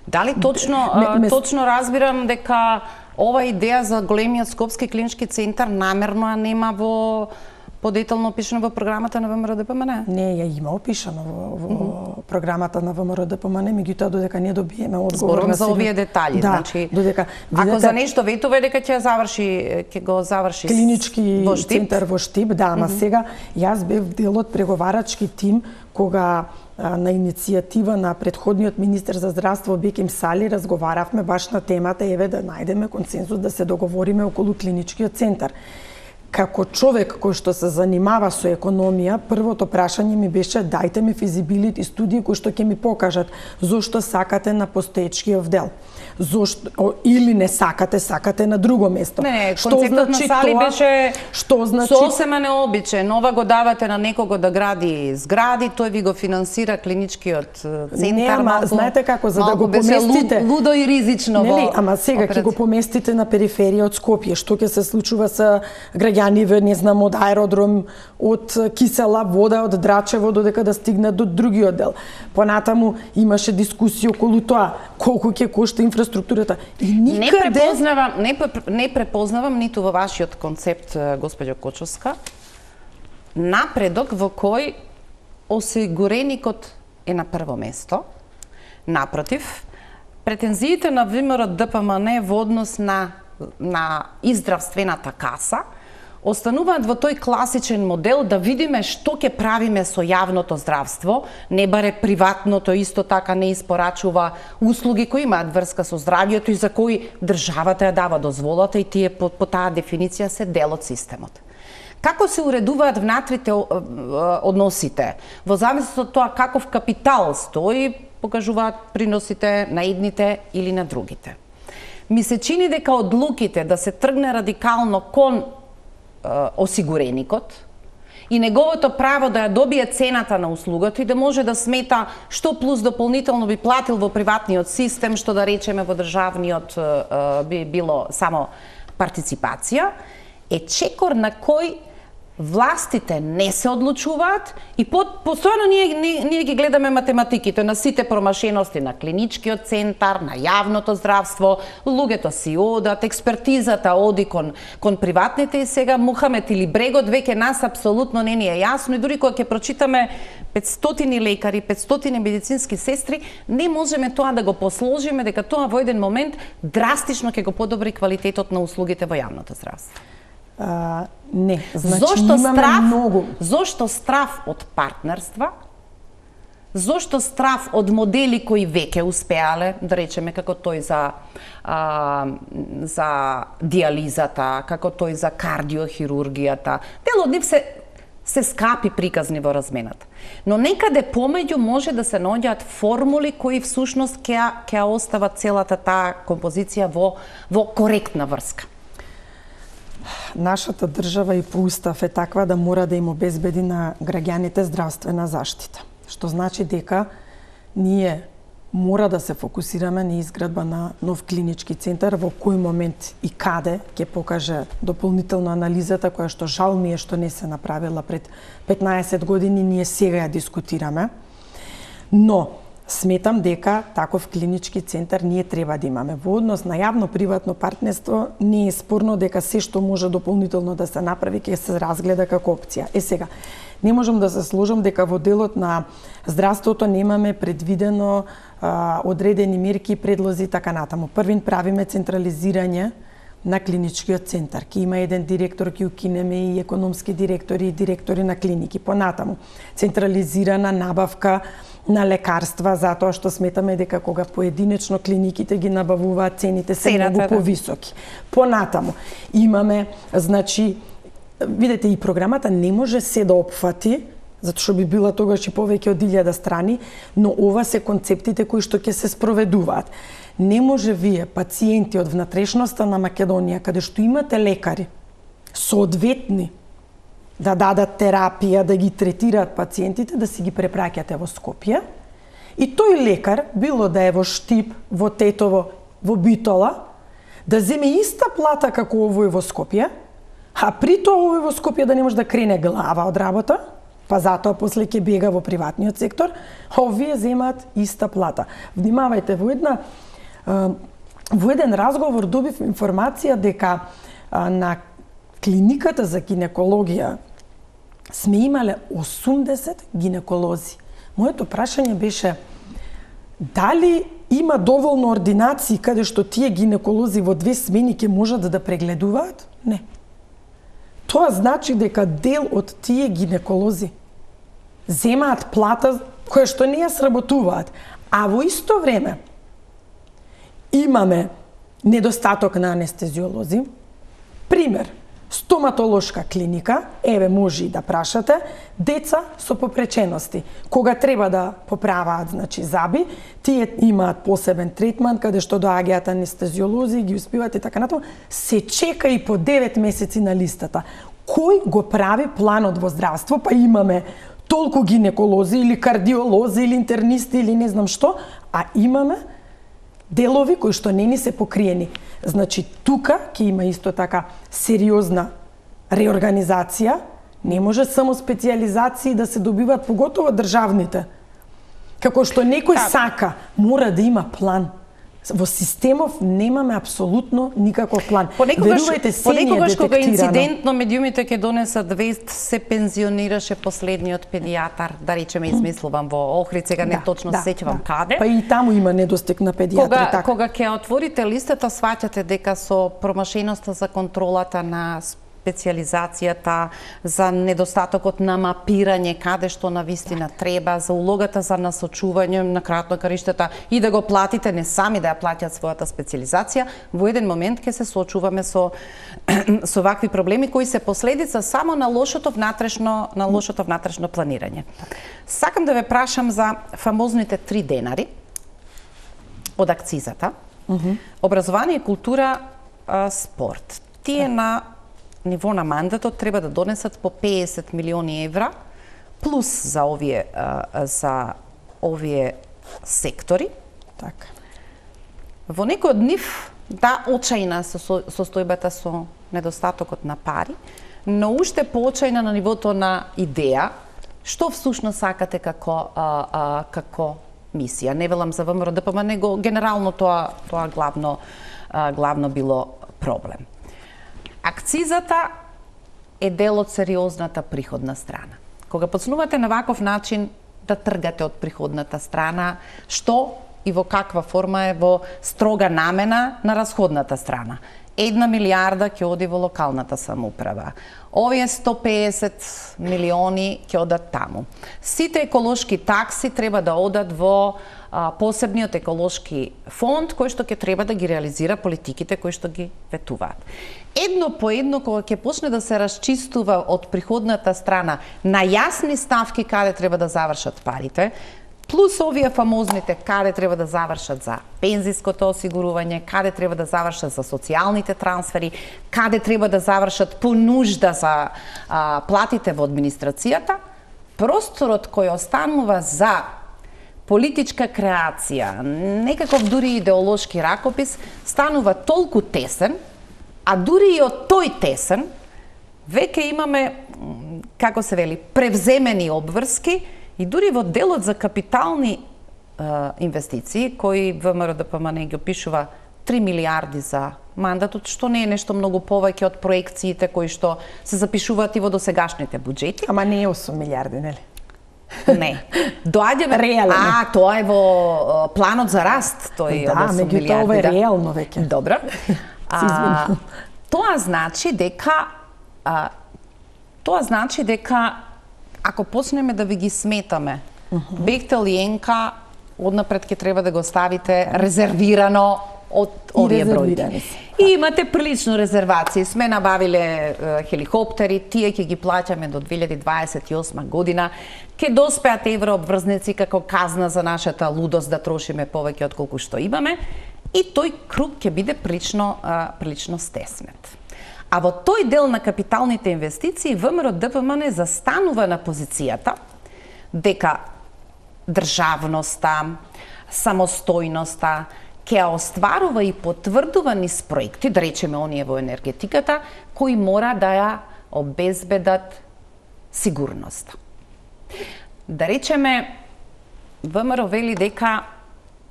Дали точно разбирам дека ова идеја за големиот Скопски клинички центар намерно нема во подетално опишано во програмата на ВМРО ДПМН? Не, ја има опишано во програмата на ВМРО ДПМН, меѓутоа додека не добиеме одговор на за овие детали, да, значи додека ако за нешто ветува дека ќе го заврши клинички центар во Штип, да, ама сега јас бев дел од преговарачки тим кога на иницијатива на претходниот министер за здравство Беким Сали разговаравме баш на темата еве да најдеме консензус да се договориме околу клиничкиот центар. Како човек кој што се занимава со економија, првото прашање ми беше дајте ми физибилити студии кои што ќе ми покажат зошто сакате на постоечкиот дел. Зошто или не сакате на друго место. Не, концептот на Сали беше што значи сосема необичен. Ова го давате на некого да гради згради, тој ви го финансира клиничкиот центар. Не, ама знаете како за да го поместите лудо и ризично во. Ама сега ќе го поместите на периферија од Скопје, што ќе се случува со граѓани не знам од аеродром, од кисела вода, од Драчево додека да стигнат до другиот дел. Понатаму имаше дискусија околу тоа колку ќе кошта инфраструктурата. И никаде не препознавам ниту во вашиот концепт, госпоѓо Кочовска, напредок во кој осигуреникот е на прво место. Напротив, претензиите на ВМРО ДПМН во однос на издравствената каса остануваат во тој класичен модел да видиме што ќе правиме со јавното здравство, не баре приватното исто така не испорачува услуги кои имаат врска со здравјето и за кои државата ја дава дозволата и тие по таа дефиниција се дел од системот. Како се уредуваат внатрешните односите? Во зависност од тоа каков капитал стои, покажуваат приносите на едните или на другите. Ми се чини дека одлуките да се тргне радикално кон осигуреникот и неговото право да ја добие цената на услугата и да може да смета што плюс дополнително би платил во приватниот систем, што да речеме во државниот би било само партиципација, е чекор на кој властите не се одлучуваат и постојано ние ги гледаме математиките на сите промашености на клиничкиот центар, на јавното здравство, луѓето си одат, експертизата оди кон приватните и сега мухамет или брегот веќе нас апсолутно не ни е јасно и дури кога ќе прочитаме 500 лекари, 500 медицински сестри, не можеме тоа да го посложиме дека тоа во еден момент драстично ќе го подобри квалитетот на услугите во јавното здравство. Не, значи имаме многу. Зошто страв од партнерства? Зошто страв од модели кои веќе успеале, да речеме како тој за диализата, како тој за кардиохирургијата. Дел од нив се скапи приказни во размената. Но некаде помеѓу може да се наоѓаат формули кои всушност ќе остават целата таа композиција во коректна врска. Нашата држава и по устав е таква да мора да им обезбеди на граѓаните здравствена заштита. Што значи дека ние мора да се фокусираме на изградба на нов клинички центар, во кој момент и каде ќе покаже дополнително анализата која што жал ми е што не се направила пред 15 години, ние сега ја дискутираме. Но сметам дека таков клинички центар ние треба да имаме. Во однос на јавно-приватно партнерство не е спорно дека се што може дополнително да се направи ќе се разгледа како опција. Сега, не можам да се сложам дека во делот на здравството немаме предвидено одредени мерки и предлози така натаму. Првин правиме централизирање на клиничкиот центар. Ке има еден директор, ке укинеме и економски директори и директори на клиники. Понатаму, централизирана набавка на лекарства, затоа што сметаме дека кога поединечно клиниките ги набавуваат, цените се многу повисоки. Понатаму, имаме, значи, видете, и програмата не може се да опфати, затоа што би била тогаш и повеќе од 1000 страни, но ова се концептите кои што ќе се спроведуваат. Не може вие, пациенти од внатрешноста на Македонија, каде што имате лекари соодветни да дадат терапија, да ги третираат пациентите, да си ги препраќате во Скопје. И тој лекар, било да е во Штип, во Тетово, во Битола, да земе иста плата како овој во Скопје, а при тоа овој во Скопје да не може да крене глава од работа, па затоа после ќе бега во приватниот сектор, а овие земаат иста плата. Внимавајте, во еден разговор добив информација дека на клиниката за гинекологија сме имале 80 гинеколози. Моето прашање беше дали има доволно ординации каде што тие гинеколози во 2 смени ќе можат да прегледуваат? Не. Тоа значи дека дел од тие гинеколози земаат плата која што не ја сработуваат, а во исто време имаме недостаток на анестезиолози. Пример, стоматолошка клиника, еве може и да прашате, деца со попречености. Кога треба да поправаат, значи, заби, тие имаат посебен третман, каде што доаѓаат анестезиолози, ги успиваат и така натаму, се чека и по 9 месеци на листата. Кој го прави планот во здравство? Па имаме толку гинеколози или кардиолози или интернисти или не знам што, а имаме делови кои што не ни се покриени. Значи, тука ќе има исто така сериозна реорганизација, не може само специјализации да се добиваат, поготово државните. Како што некој сака, мора да има план. Во системов немаме апсолутно никаков план. Понекогаш кога инцидентно медиумите ќе донесат вест, се пензионираше последниот педијатар, да речеме, измислувам во Охрид, сега не точно се сеќавам каде. Па и таму има недостиг на педијатри. Кога ќе отворите листата, сваќате дека со промашеноста за контролата на специјализацијата, за недостатокот на мапирање каде што навистина треба, за улогата за насочување на крајот на краиштата и да го платите не сами да ја платят својата специјализација, во еден момент ќе се соочуваме со вакви проблеми кои се последица само на лошото внатрешно планирање. Сакам да ве прашам за фамозните 3 денари од акцизата. Образование, култура, спорт. Тие на ниво на мандатот треба да донесат по 50 милиони евра плюс за овие сектори. Така. Во некој од нив, да, очајна состојбата со недостатокот на пари, но уште поочајна на нивото на идеја, што всушност сакате како мисија. Не велам за ВМРО-ДПМНЕ, него генерално тоа главно било проблем. Акцизата е дел од сериозната приходна страна. Кога почнувате на ваков начин да тргате од приходната страна, што и во каква форма е во строга намена на расходната страна. 1 милиарда ќе оди во локалната самоуправа. Овие 150 милиони ќе одат таму. Сите еколошки такси треба да одат во посебниот еколошки фонд кој што ќе треба да ги реализира политиките кои што ги ветуваат. Едно по едно, кога ќе почне да се расчистува од приходната страна на јасни ставки каде треба да завршат парите, плюс овие фамозните каде треба да завршат за пензиското осигурување, каде треба да завршат за социјалните трансфери, каде треба да завршат по нужда за платите во администрацијата, просторот кој останува за политичка креација, некаков дури идеолошки ракопис, станува толку тесен, а дури и од тој тесен, веќе имаме, како се вели, превземени обврски, и дури во делот за капитални инвестиции, кои ВМРО-ДПМНЕ ги опишува 3 милиарди за мандатот, што не е нешто многу повеќе од проекциите кои што се запишуваат и во досегашните буџети. Ама не е 8 милиарди, нели? Не. Доаѓаме реално. Тоа е во планот за раст, тој од 8 милиарди. Да, ова е реално веќе. Добро. Тоа значи дека ако почнеме да ви ги сметаме, Бехтел и Енка однапред ќе треба да го ставите резервирано од овие бројки. И имате прилично резервации. Сме набавиле хеликоптери, тие ќе ги плаќаме до 2028 година. Ќе доспеат еврообврзници како казна за нашата лудост да трошиме повеќе од колку што имаме. И тој круг ќе биде прилично стеснет. А во тој дел на капиталните инвестиции ВМРО-ДПМНЕ застанува на позицијата дека државноста, самостојноста ќе остварува и потврдува низ проекти, да речеме оние во енергетиката, кои мора да ја обезбедат сигурноста. Да речеме, ВМРО вели дека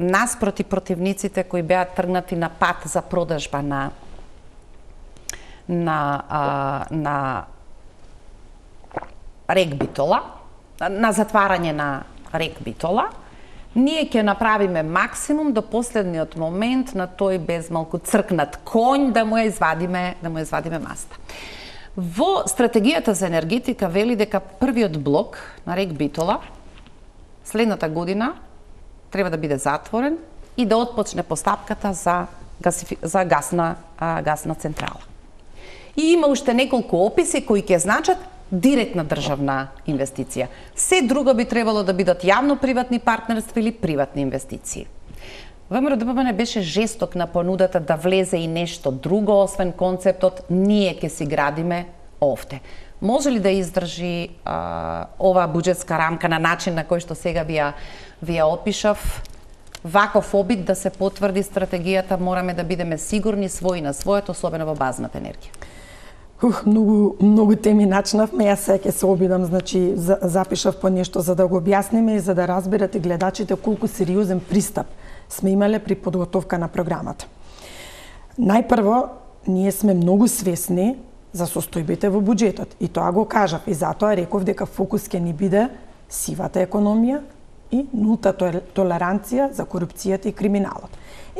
наспроти противниците кои беа тргнати на пат за продажба на рек Битола, на затварање на рек Битола, ние ќе направиме максимум до последниот момент на тој безмалку цркнат конј да му ја извадиме маста. Во стратегијата за енергетика вели дека првиот блок на рек Битола следната година треба да биде затворен и да отпочне постапката за гасна централа. И има уште неколку описи кои ќе значат директна државна инвестиција. Се друго би требало да бидат јавно-приватни партнерства или приватни инвестиции. ВМРО-ДПМНЕ беше жесток на понудата да влезе и нешто друго, освен концептот ние ќе си градиме овде. Може ли да издржи оваа буџетска рамка на начин на кој што сега ви ја опишав? Ваков обид да се потврди стратегијата, мораме да бидеме сигурни своји на своето, особено во базната енергија. Многу теми начнавме, јас сега ќе се обидам, значи запишав по нешто за да го објасниме и за да разберат и гледачите колку сериозен пристап сме имале при подготовка на програмата. Најпрво, ние сме многу свесни за состојбите во буџетот и тоа го кажав и затоа реков дека фокус ќе ни биде сивата економија и нулта толеранција за корупцијата и криминалот.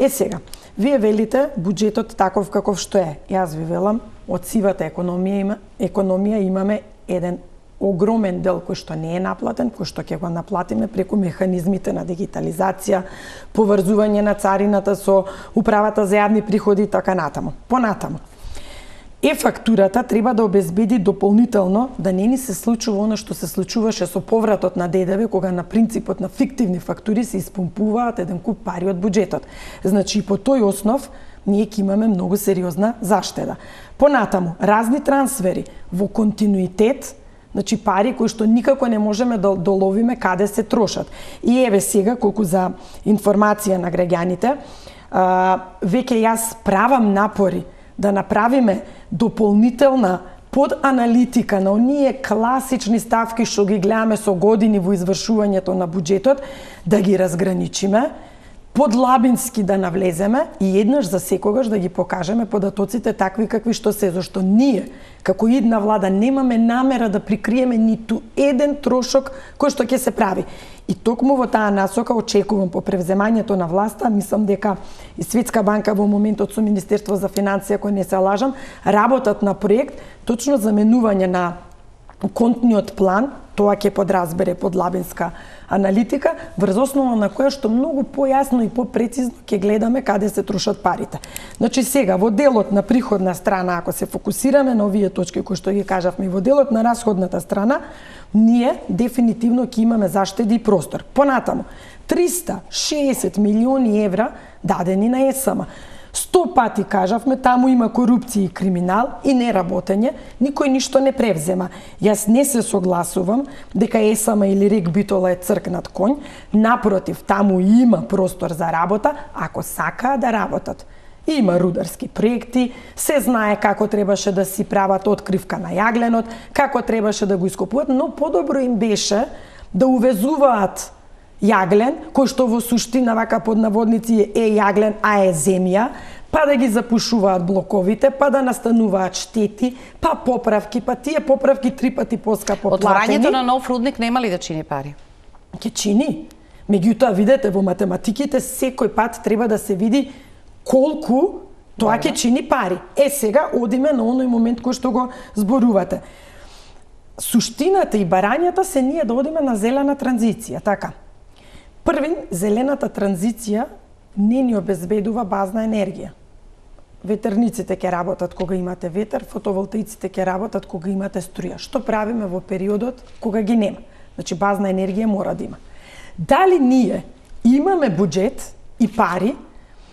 Сега, вие велите буџетот таков каков што е. Јас ви велам, од сивата економија имаме еден огромен дел кој што не е наплатен, кој што ќе го наплатиме преку механизмите на дигитализација, поврзување на царината со управата за јавни приходи и така натаму. Понатаму. Фактурата треба да обезбеди дополнително да не ни се случува оно што се случуваше со повратот на ДДВ, кога на принципот на фиктивни фактури се испумпуваат еден куп пари од буџетот. Значи, по тој основ, ние ќе имаме многу сериозна заштеда. Понатаму, разни трансфери во континуитет, значи пари кои што никако не можеме да доловиме каде се трошат. И еве сега, колку за информација на граѓаните, веќе јас правам напори да направиме дополнителна под аналитика на оние класични ставки што ги гледаме со години во извршувањето на буџетот, да ги разграничиме, подлабински да навлеземе и еднаш за секогаш да ги покажеме податоците такви какви што се, зашто ние, како идна влада, немаме намера да прикриеме ниту еден трошок кој што ќе се прави. И токму во таа насока очекувам по превземањето на власта, мислам дека и Светска банка во моментот со Министерство за финансија, кој не се лажам, работат на проект точно за менување на контниот план, тоа ќе подразбере подлабинска аналитика, врз основа на која што многу појасно и попрецизно ќе гледаме каде се трошат парите. Значи сега, во делот на приходна страна, ако се фокусираме на овие точки кои што ги кажавме, во делот на расходната страна, ние дефинитивно ќе имаме заштеди и простор. Понатаму, 360 милиони евра дадени на ЕСМ. 100 пати кажавме, таму има корупција и криминал и неработење, никој ништо не превзема. Јас не се согласувам дека ЕСМ или РЕК Битола е цркнат конј, напротив, таму има простор за работа, ако сакаа да работат. Има рударски проекти, се знае како требаше да си прават откривка на јагленот, како требаше да го ископуват, но подобро им беше да увезуваат јаглен, кој што во суштина вака под наводници е јаглен, а е земја, па да ги запушуваат блоковите, па да настануваат штети, па поправки, па тие поправки 3 пати поскапо платени. Отворањето на нов рудник нема ли да чини пари? Ке чини. Меѓутоа, видете, во математиките секој пат треба да се види колку тоа ќе чини пари. Сега одиме на оној момент кој што го зборувате. Суштината и барањата се ние да одиме на зелена транзиција, така. Први, зелената транзиција не ни обезбедува базна енергија. Ветерниците ќе работат кога имате ветер, фотоволтаиците ќе работат кога имате струја. Што правиме во периодот кога ги нема? Значи, базна енергија мора да има. Дали ние имаме буџет и пари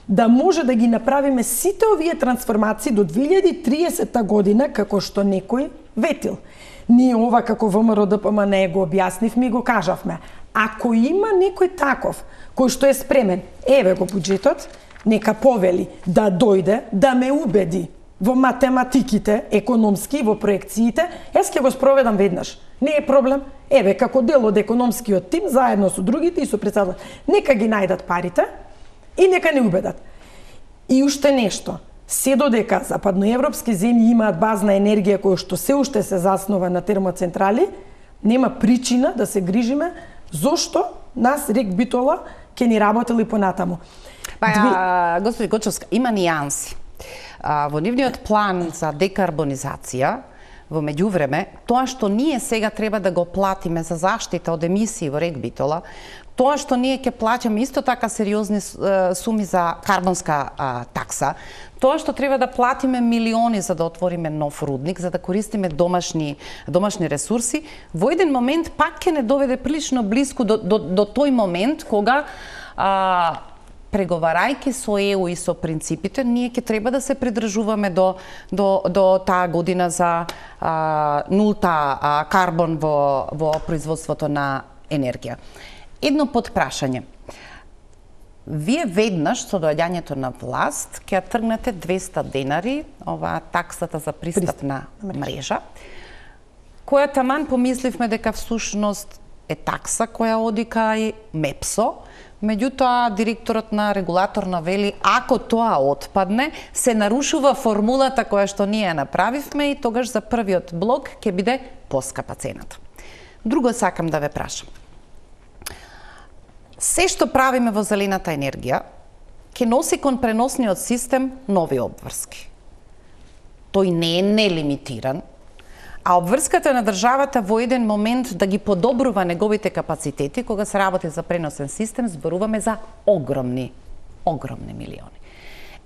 да може да ги направиме сите овие трансформации до 2030 година, како што некој ветил? Ние ова како ВМРО ДПМН го објаснивме и го кажавме. Ако има некој таков кој што е спремен, еве го буџетот, нека повели да дојде, да ме убеди во математиките, економски и во проекциите, јас ќе го спроведам веднаш. Не е проблем. Еве, како дел од економскиот тим, заедно со другите и со председател, нека ги најдат парите и нека не убедат. И уште нешто. Се додека западноевропски земји имаат базна енергија која што се уште се заснова на термоцентрали, нема причина да се грижиме зошто нас РЕК Битола ќе ни работели понатаму. Господи Гочовска, има нијанси. Во нивниот план за декарбонизација, во меѓувреме, тоа што ние сега треба да го платиме за заштита од емисии во РЕК Битола, тоа што ние ќе плаќаме исто така сериозни суми за карбонска такса, тоа што треба да платиме милиони за да отвориме нов рудник, за да користиме домашни ресурси, во еден момент пак ќе не доведе прилично близко до тој момент кога преговарајќи со ЕУ и со принципите, ние ќе треба да се придржуваме до таа година за нулта карбон во производството на енергија. Едно подпрашање. Вие веднаш со доаѓањето на власт ќе тргнете 200 денари, оваа таксата за пристап на мрежа, која таман помисливме дека всушност е такса која оди кај МЕПСО, меѓутоа директорот на регулаторна вели ако тоа отпадне, се нарушува формулата која што ние направивме и тогаш за првиот блок ќе биде поскапа цената. Друго сакам да ве прашам. Се што правиме во зелената енергија ќе носи кон преносниот систем нови обврски. Тој не е нелимитиран, а обврската на државата во еден момент да ги подобрува неговите капацитети, кога се работи за преносен систем, зборуваме за огромни милиони.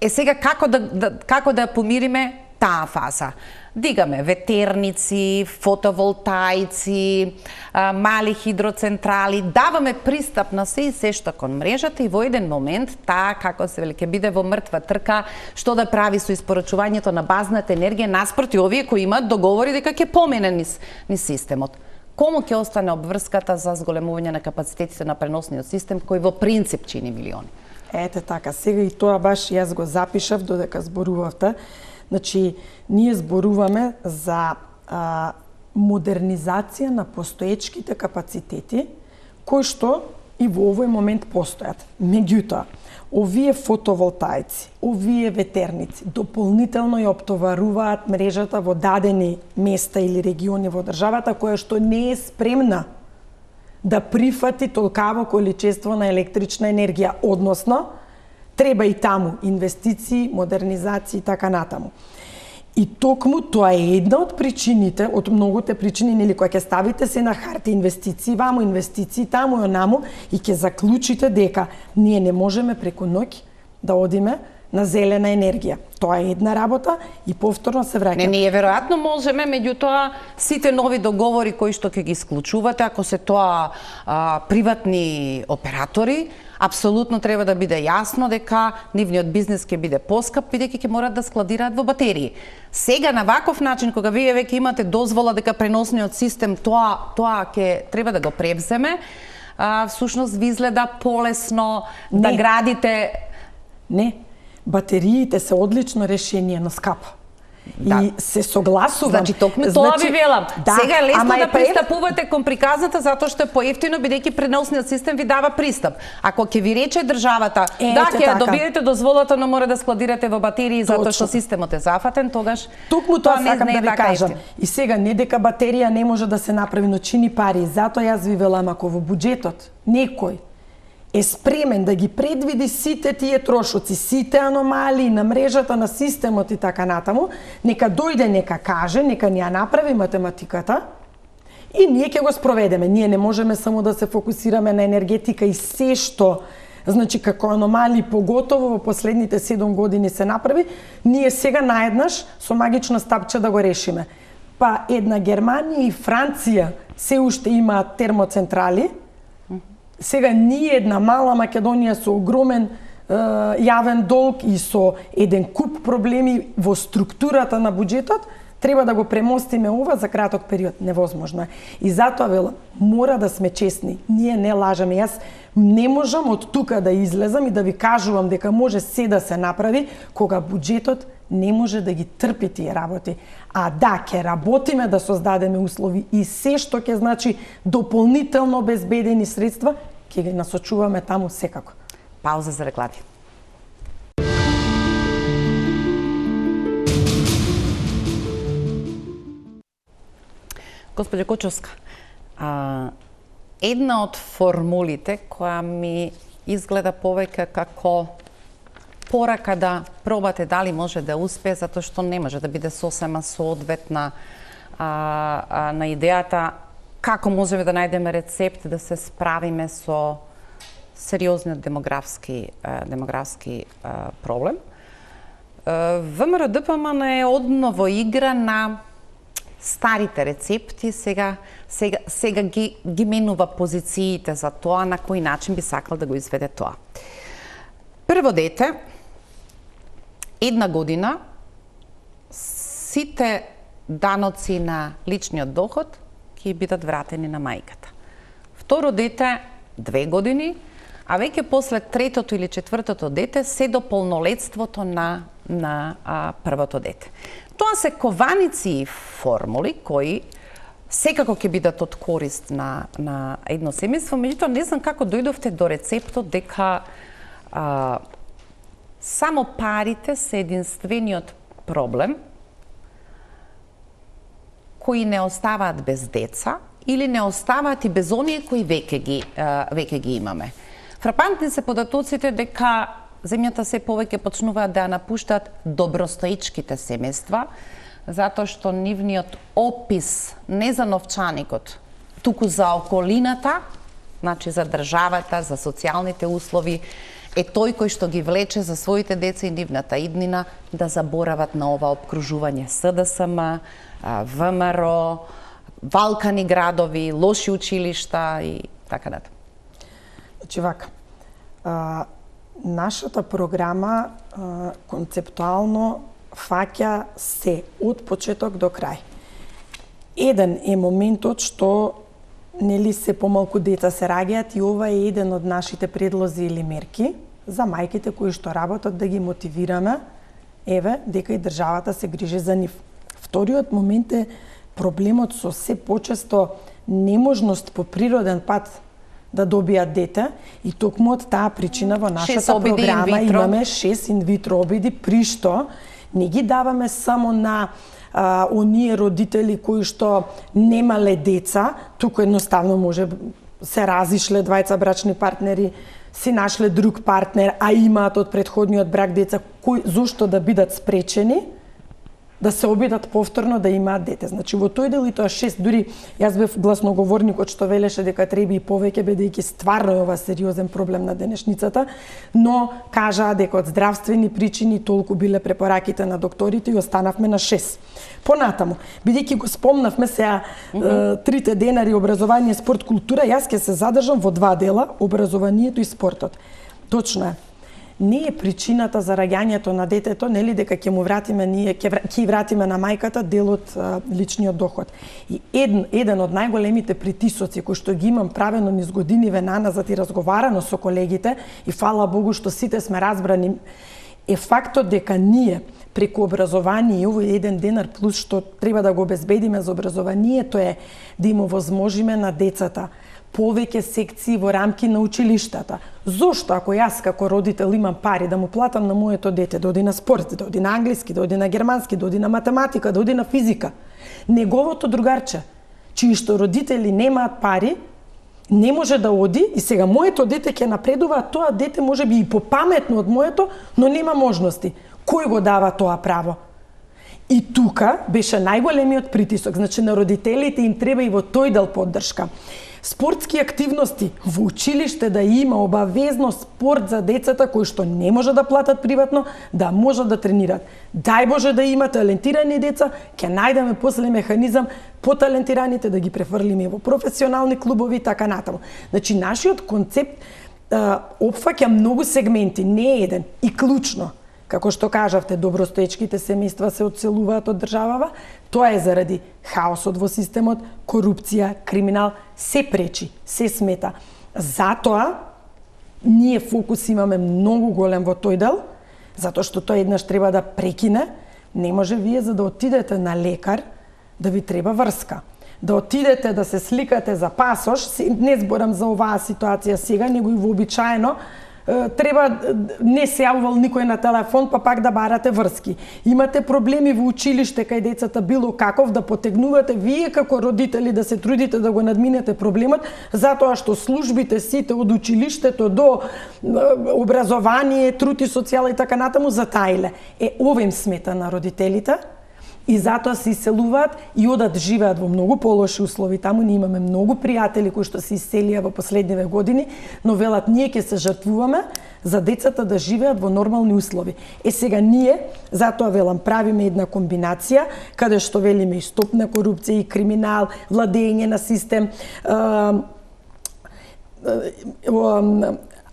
Сега како да помириме таа фаза? Дигаме ветерници, фотоволтаици, мали хидроцентрали, даваме пристап на се и се што кон мрежата и во еден момент таа, како се вели, ќе биде во мртва трка, што да прави со испорачувањето на базната енергија наспроти овие кои имаат договори дека ќе помине низ системот. Кому ќе остане обврската за зголемување на капацитетите на преносниот систем, кој во принцип чини милиони? Ете така, сега и тоа баш јас го запишав додека зборувавте. Значи, ние зборуваме за модернизација на постоечките капацитети кои што и во овој момент постојат. Меѓутоа, овие фотоволтаици, овие ветерници дополнително ја оптоваруваат мрежата во дадени места или региони во државата која што не е спремна да прифати толкаво количество на електрична енергија, односно треба и таму инвестиции, модернизации и така натаму. И токму тоа е една од причините, од многуте причини, нели, која ќе ставите се на харта инвестиции ваму, инвестиции таму и онаму и ќе заклучите дека ние не можеме преку ноќ да одиме на зелена енергија. Тоа е една работа и повторно се враќа. Не, ние веројатно можеме, меѓутоа сите нови договори кои што ќе ги исклучувате, ако се тоа приватни оператори, апсолутно треба да биде јасно дека нивниот бизнес ќе биде поскап, бидејќи ќе морат да складираат во батерии. Сега на ваков начин, кога вие веќе имате дозвола дека преносниот систем тоа ќе треба да го превземе, всушност ви изгледа полесно да градите. Не. Батериите се одлично решение, но скапо. Да. И се согласувам. Значи, токму тоа ви велам. Да, сега е лесно да пристапувате кон приказната затоа што е поевтино, бидејќи преносниот систем ви дава пристап. Ако ќе ви рече државата, ќе ја добиете дозволата, но мора да складирате во батерии затоа што системот е зафатен, тогаш токму тоа сакам да ви кажам. И сега не дека батерија не може да се направи, но чини пари. Затоа јас ви велам, ако во буџетот некој е спремен да ги предвиди сите тие трошоци, сите аномалии на мрежата, на системот и така натаму, нека дојде, нека каже, нека ни ја направи математиката и ние ќе го спроведеме. Ние не можеме само да се фокусираме на енергетика и се што, значи како аномалии, поготово во последните 7 години се направи, ние сега наеднаш со магична стапче да го решиме. Па една Германија и Франција се уште имаат термоцентрали. Сега ние, една мала Македонија со огромен јавен долг и со еден куп проблеми во структурата на буџетот, треба да го премостиме ова за краток период. Невозможно е. И затоа велам, мора да сме честни. Ние не лажеме. Јас не можам од тука да излезам и да ви кажувам дека може се да се направи, кога буџетот не може да ги трпи тие работи. А да, ќе работиме да создадеме услови и се што ќе значи дополнително обезбедени средства, ќе ги насочуваме таму секако. Пауза за реклами. Господја Кочовска, една од формулите која ми изгледа повеќе како порака да пробате дали може да успее, затоа што не може да биде сосема соодветна на идејата како можеме да најдеме рецепт да се справиме со сериозниот демографски проблем. ВМРО ДПМН е одново игра на старите рецепти, сега ги менува позициите за тоа на кој начин би сакал да го изведе тоа. Прво дете, 1 година, сите даноци на личниот доход ќе бидат вратени на мајката. Второ дете, 2 години, а веќе после третото или четвртото дете се до полнолетството на првото дете. Тоа се кованици и формули кои секако ќе бидат од корист на едно семејство, меѓутоа не знам како дојдовте до рецептот дека само парите се единствениот проблем кои не оставаат без деца или не оставаат и без оние кои веќе ги имаме. Фрапантни се податоците дека земјата се повеќе почнуваат да ја напуштаат добростоечките семејства, затоа што нивниот опис не за новчаникот, туку за околината, значи за државата, за социјалните услови, е тој кој што ги влече за своите деца и нивната иднина да заборават на ова обкружување СДСМ, ВМРО, валкани градови, лоши училишта и така натаму. Значи вака, нашата програма концептуално фаќа се од почеток до крај. Еден е моментот што нели се помалку деца се раѓаат и ова е еден од нашите предлози или мерки за мајките кои што работат да ги мотивираме, еве, дека и државата се грижи за нив. Вториот момент е проблемот со се почесто неможност по природен пат да добијат дете и токму од таа причина во нашата програма имаме 6 инвитро обиди, при што не ги даваме само на оние родители кои што немале деца, туку едноставно може се разишле двајца брачни партнери, си нашле друг партнер, а имаат од претходниот брак деца, кои зошто да бидат спречени да се обидат повторно да имаат дете. Значи во тој дел и тоа 6, дури јас бев гласноговорникот што велеше дека треба и повеќе, бидејќи стварно е ова сериозен проблем на денешницата, но кажаа дека од здравствени причини толку биле препораките на докторите и останавме на 6. Понатаму, бидејќи го спомнавме сега трите денари образование, спорт, култура, јас ќе се задржам во два дела, образованието и спортот. Точно е. Не е причината за раѓањето на детето, нели дека ќе му вратиме ние ќе вратиме на мајката дел од личниот доход. И еден од најголемите притисоци кои што ги имам правено низ годиниве наназад и разговарано со колегите, и фала Богу што сите сме разбрани, е фактот дека ние преку образование и овој 1 денар плюс што треба да го обезбедиме за образованието е да им овозможиме на децата повеќе секции во рамки на училиштата. Зошто ако јас како родител имам пари да му платам на моето дете да оди на спорт, да оди на англиски, да оди на германски, да оди на математика, да оди на физика, неговото другарче, чии што родители немаат пари, не може да оди и сега моето дете ќе напредува, а тоа дете може би и попаметно од моето, но нема можности. Кој го дава тоа право? И тука беше најголемиот притисок, значи на родителите им треба и во тој дел поддршка. Спортски активности во училиште да има обавезно спорт за децата кои што не може да платат приватно, да можат да тренираат. Дај Боже да има талентирани деца, ќе најдеме после механизам поталентираните да ги префрлиме во професионални клубови и така натаму. Значи нашиот концепт опфаќа многу сегменти, не е еден и клучно. Како што кажавте, добростоечките семејства се одселуваат од државава, тоа е заради хаосот во системот, корупција, криминал, се пречи, се смета. Затоа ние фокус имаме многу голем во тој дел, затоа што тоа еднаш треба да прекине. Не може вие за да отидете на лекар да ви треба врска. Да отидете да се сликате за пасош, не зборам за оваа ситуација сега, него и вообичаено, треба не се јавувал никој на телефон, па пак да барате врски. Имате проблеми во училиште кај децата било каков, да потегнувате вие како родители да се трудите да го надминете проблемот, затоа што службите сите од училиштето до образование, труд и социјала и така натаму затаиле. Овим смета на родителите и затоа се иселуваат и одат живеат во многу полоши услови. Таму ние имаме многу пријатели кои што се иселија во последниве години, но велат ние ќе се жртвуваме за децата да живеат во нормални услови. Сега ние, затоа велам, правиме една комбинација, каде што велиме и стоп на корупција и криминал, владење на систем,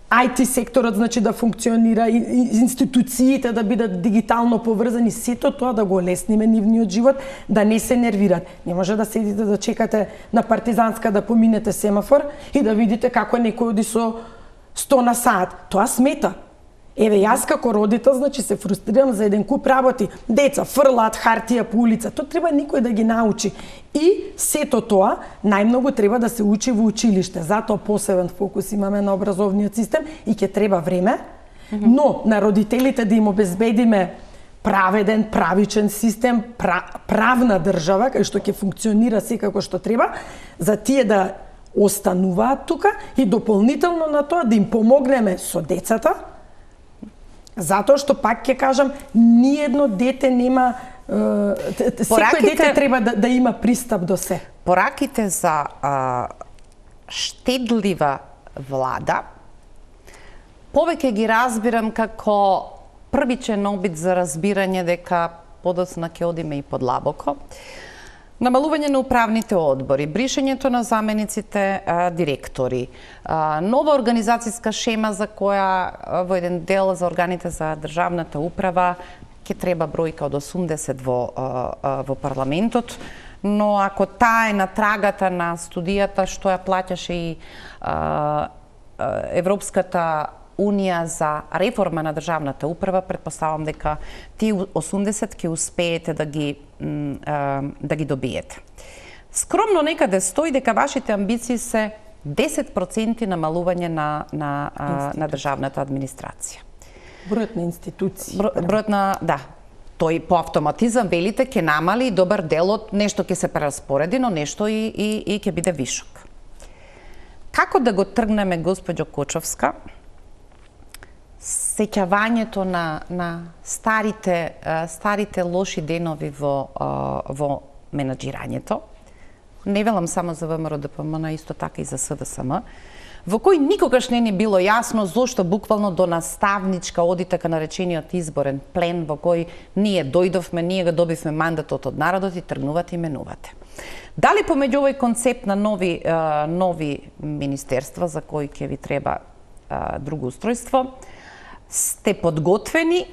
IT секторот, значи да функционира, институциите да бидат дигитално поврзани, сето тоа да го олесниме нивниот живот, да не се нервират. Не може да седите да чекате на Партизанска да поминете семафор и да видите како некој оди со 100 на саат. Тоа смета. Еве, јас како родител, значи се фрустрирам за еден куп работи. Деца фрлаат хартија по улица. Тоа треба никој да ги научи. И сето тоа најмногу треба да се учи во училиште. Затоа посебен фокус имаме на образовниот систем и ќе треба време, но на родителите да им обезбедиме праведен, правичен систем, правна држава кај што ќе функционира секако што треба, за тие да остануваат тука и дополнително на тоа да им помогнеме со децата. Затоа што пак ќе кажам, ниедно дете нема, секој дете треба да има пристап до се. Пораките за штедлива влада, повеќе ги разбирам како првичен обид за разбирање дека подоцна ќе одиме и подлабоко. Намалување на управните одбори, бришењето на замениците директори, нова организацијска шема за која во еден дел за органите за државната управа ќе треба бројка од 80 во парламентот, но ако таа е на трагата на студијата што ја плаќаше и Европската Унија за реформа на државната управа, предпоставам дека тие 80 ќе успеете да ги добиете. Скромно некаде стои дека вашите амбиции се 10% намалување на државната администрација. Бројот на институции. Бројот на, да, тој по автоматизам велите ќе намали добар дел од нешто ќе се прераспореди, но нешто и ќе биде вишок. Како да го тргнеме, госпоđо Кочовска, сеќавањето на старите лоши денови во менаџирањето? Не велам само за ВМРО-ДПМН, исто така и за СДСМ, во кој никогаш не ни било јасно зошто буквално до наставничка оди така наречениот изборен плен во кој ние дојдовме, ние го добивме мандатот од народот и тргнувате и менувате. Дали помеѓу овој концепт на нови министерства за кои ќе ви треба друго устројство, сте подготвени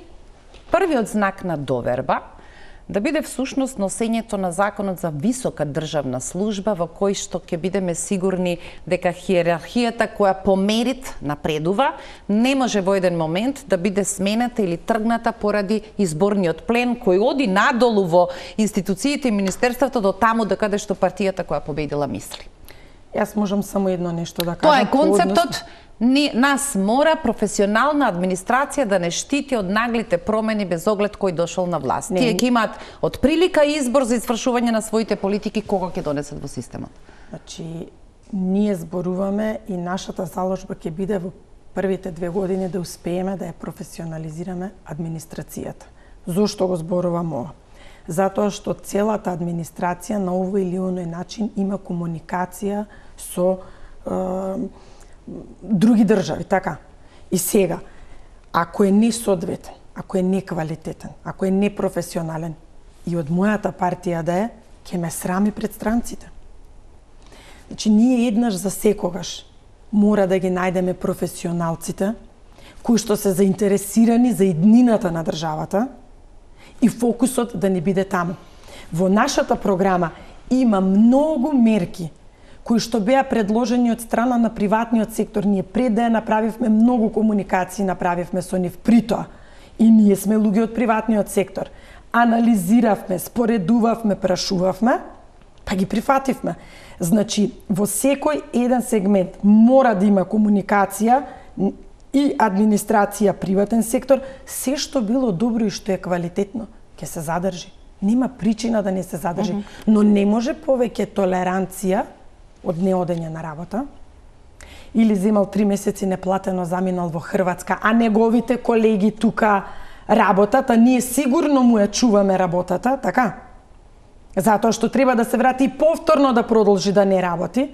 првиот знак на доверба да биде всушност носењето на законот за висока државна служба во кој што ќе бидеме сигурни дека хиерархијата која по мерит напредува не може во еден момент да биде смената или тргната поради изборниот плен кој оди надолу во институциите и министерството до таму до каде што партијата која победила мисли. Јас можам само едно нешто да кажам. Тоа е концептот. Нас мора професионална администрација да не штити од наглите промени без оглед кој дошол на власт. Тие ќе имаат од прилика избор за извршување на своите политики кога ќе донесат во системот. Значи, ние зборуваме и нашата заложба ќе биде во првите 2 години да успееме да ја професионализираме администрацијата. Зошто го зборувам ова? Затоа што целата администрација на овој или оној начин има комуникација со други држави, така. И сега, ако е несоодветен, ако е неквалитетен, ако е непрофесионален, и од мојата партија да е, ќе ме срами пред странците. Значи, ние еднаш за секогаш мора да ги најдеме професионалците, кои што се заинтересирани за иднината на државата и фокусот да не биде таму. Во нашата програма има многу мерки кои што беа предложени од страна на приватниот сектор. Ние пред да ја направивме многу комуникации, направивме со нив притоа. И ние сме луѓе од приватниот сектор. Анализиравме, споредувавме, прашувавме, па ги прифативме. Значи, во секој еден сегмент мора да има комуникација и администрација, приватен сектор, се што било добро и што е квалитетно, ќе се задржи. Нема причина да не се задржи. Но не може повеќе толеранција од неодење на работа, или земал 3 месеци неплатено, заминал во Хрватска, а неговите колеги тука работат, а ние сигурно му ја чуваме работата, така? Затоа што треба да се врати и повторно да продолжи да не работи.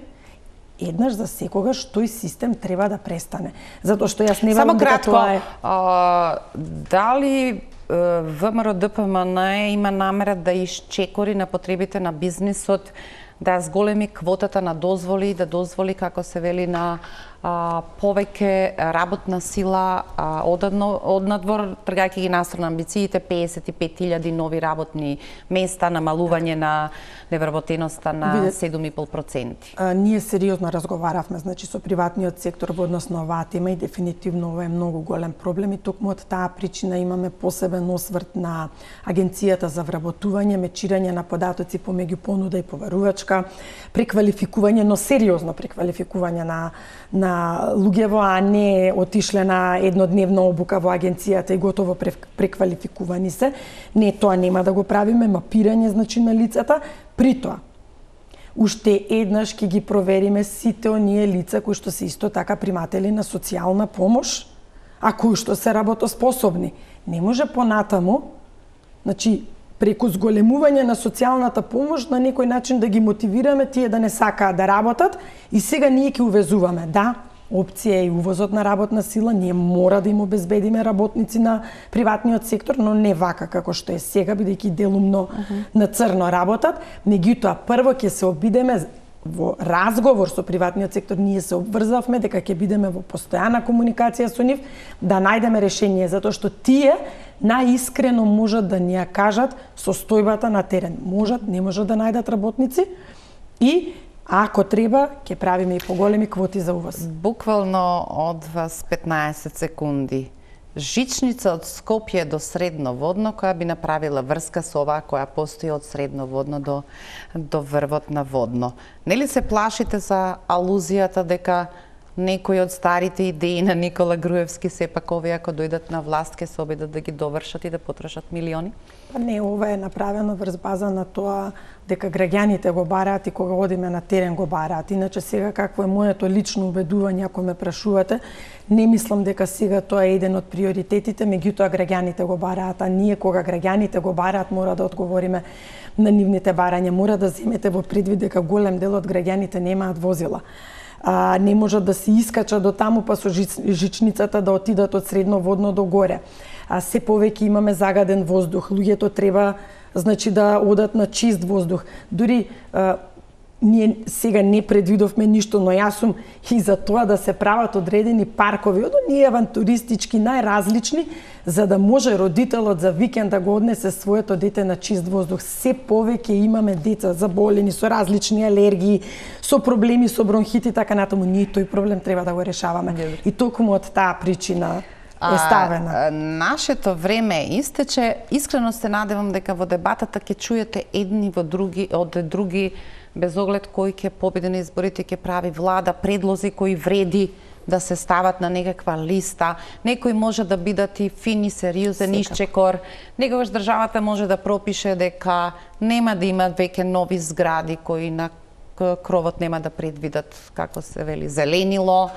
Еднаш за секогаш тој систем треба да престане. Затоа што јас не само дека кратко, тоа е... дали ВМРО-ДПМН има намера да исчекори на потребите на бизнисот, да зголеми квотата на дозволи, да дозволи, како се вели, на повеќе работна сила однадвор, тргајќи ги настрана амбициите, 55.000 нови работни места, намалување на невработеноста на 7,5%. Ние сериозно разговаравме, значи, со приватниот сектор во однос на оваа тема и дефинитивно ова е многу голем проблем и токму од таа причина имаме посебен осврт на Агенцијата за вработување, мечирање на податоци помеѓу понуда и поварувачка, преквалификување, но сериозно преквалификување на луѓево, а не отишле на еднодневна обука во агенцијата и готово преквалификувани се. Не, тоа нема да го правиме, мапирање, значи, на лицата. Притоа, уште еднаш ќе ги провериме сите оние лица кои што се исто така приматели на социјална помош, а кои што се работоспособни. Не може понатаму, значи, преку зголемување на социјалната помош на некој начин да ги мотивираме тие да не сакаат да работат и сега ние ќе увезуваме. Да, опција е и увозот на работна сила, ние мора да им обезбедиме работници на приватниот сектор, но не вака како што е сега, бидејќи делумно на црно работат. Меѓутоа, прво ќе се обидеме во разговор со приватниот сектор, ние се обврзавме дека ќе бидеме во постојана комуникација со нив, да најдеме решение, затоа што тие најискрено можат да ни ја кажат состојбата на терен. Можат, не можат да најдат работници и А ако треба, ќе правиме и поголеми квоти за увоз. Буквално од вас 15 секунди. Жичница од Скопје до Средноводно, која би направила врска со оваа која постои од Средноводно до врвот на Водно. Нели се плашите за алузијата дека некои од старите идеи на Никола Груевски сепак овие ако дојдат на власт ќе се обидат да ги довршат и да потрошат милиони? Па не, ова е направено врз база на тоа дека граѓаните го бараат и кога одиме на терен го бараат. Иначе сега какво е моето лично убедување ако ме прашувате, не мислам дека сега тоа е еден од приоритетите, меѓутоа граѓаните го бараат, а ние кога граѓаните го бараат мора да одговориме на нивните барања, мора да земете во предвид дека голем дел од граѓаните немаат возила. Не можат да се искачат до таму па со жичницата да отидат од Средноводно до горе. Се повеќе имаме загаден воздух. Луѓето треба да одат на чист воздух. Дури ние сега не предвидовме ништо, но јас сум и за тоа да се прават одредени паркови, од оние авантуристички, најразлични, за да може родителот за викенд да го однесе своето дете на чист воздух. Се повеќе имаме деца заболени со различни алергии, со проблеми со бронхити, така натаму. Ние тој проблем треба да го решаваме. И токму од таа причина е ставена. Нашето време истече. Искрено се надевам дека во дебатата ќе чуете едни од други, без оглед кој ќе победи на изборите, ќе прави влада, предлози кои вреди да се стават на некаква листа. Некои може да бидат и фини, сериозен исчекор. Некогаш државата може да пропише дека нема да имат веќе нови згради кои на кровот нема да предвидат, како се вели, зеленило,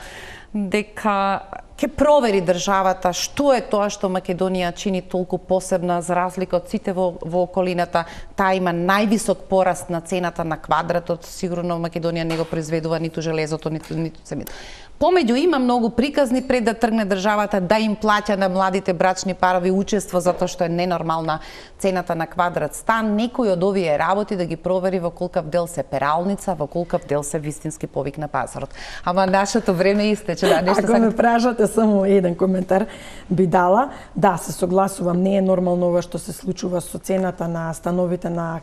дека ќе провери државата што е тоа што Македонија чини толку посебна за разлика од сите во околината. Таа има највисок пораст на цената на квадратот, сигурно Македонија не го произведува ниту железото, ниту цемент. Помеѓу има многу приказни пред да тргне државата да им плаќа на младите брачни парови учество затоа што е ненормална цената на квадрат стан. Некој од овие работи да ги провери во колкав дел се пералница, во колкав дел се вистински повик на пазарот. Ама нашето време истече. Ако ме прашате, само еден коментар би дала. Да, се согласувам, не е нормално ова што се случува со цената на становите на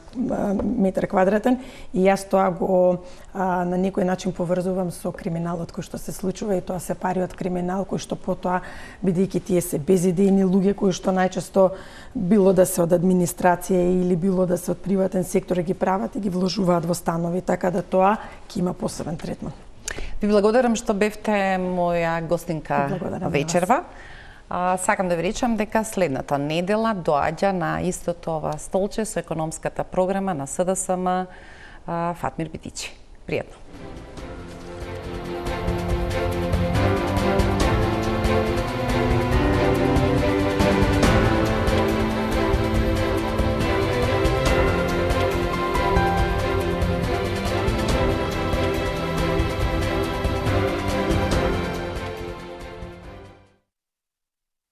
метар квадратен и јас тоа го на некој начин поврзувам со криминалот кој што се случува и тоа се пари од криминал кој што потоа бидејќи тие се безидејни луѓе кои што најчесто било да се од администрација или било да се од приватен сектор ги прават и ги вложуваат во станови, така да тоа ќе има посебен третман. Ви благодарам што бевте моја гостинка вечерва. Сакам да ви речам дека следната недела доаѓа на истото ова столче со економската програма на СДСМ Фатмир Битичи. Пријатно.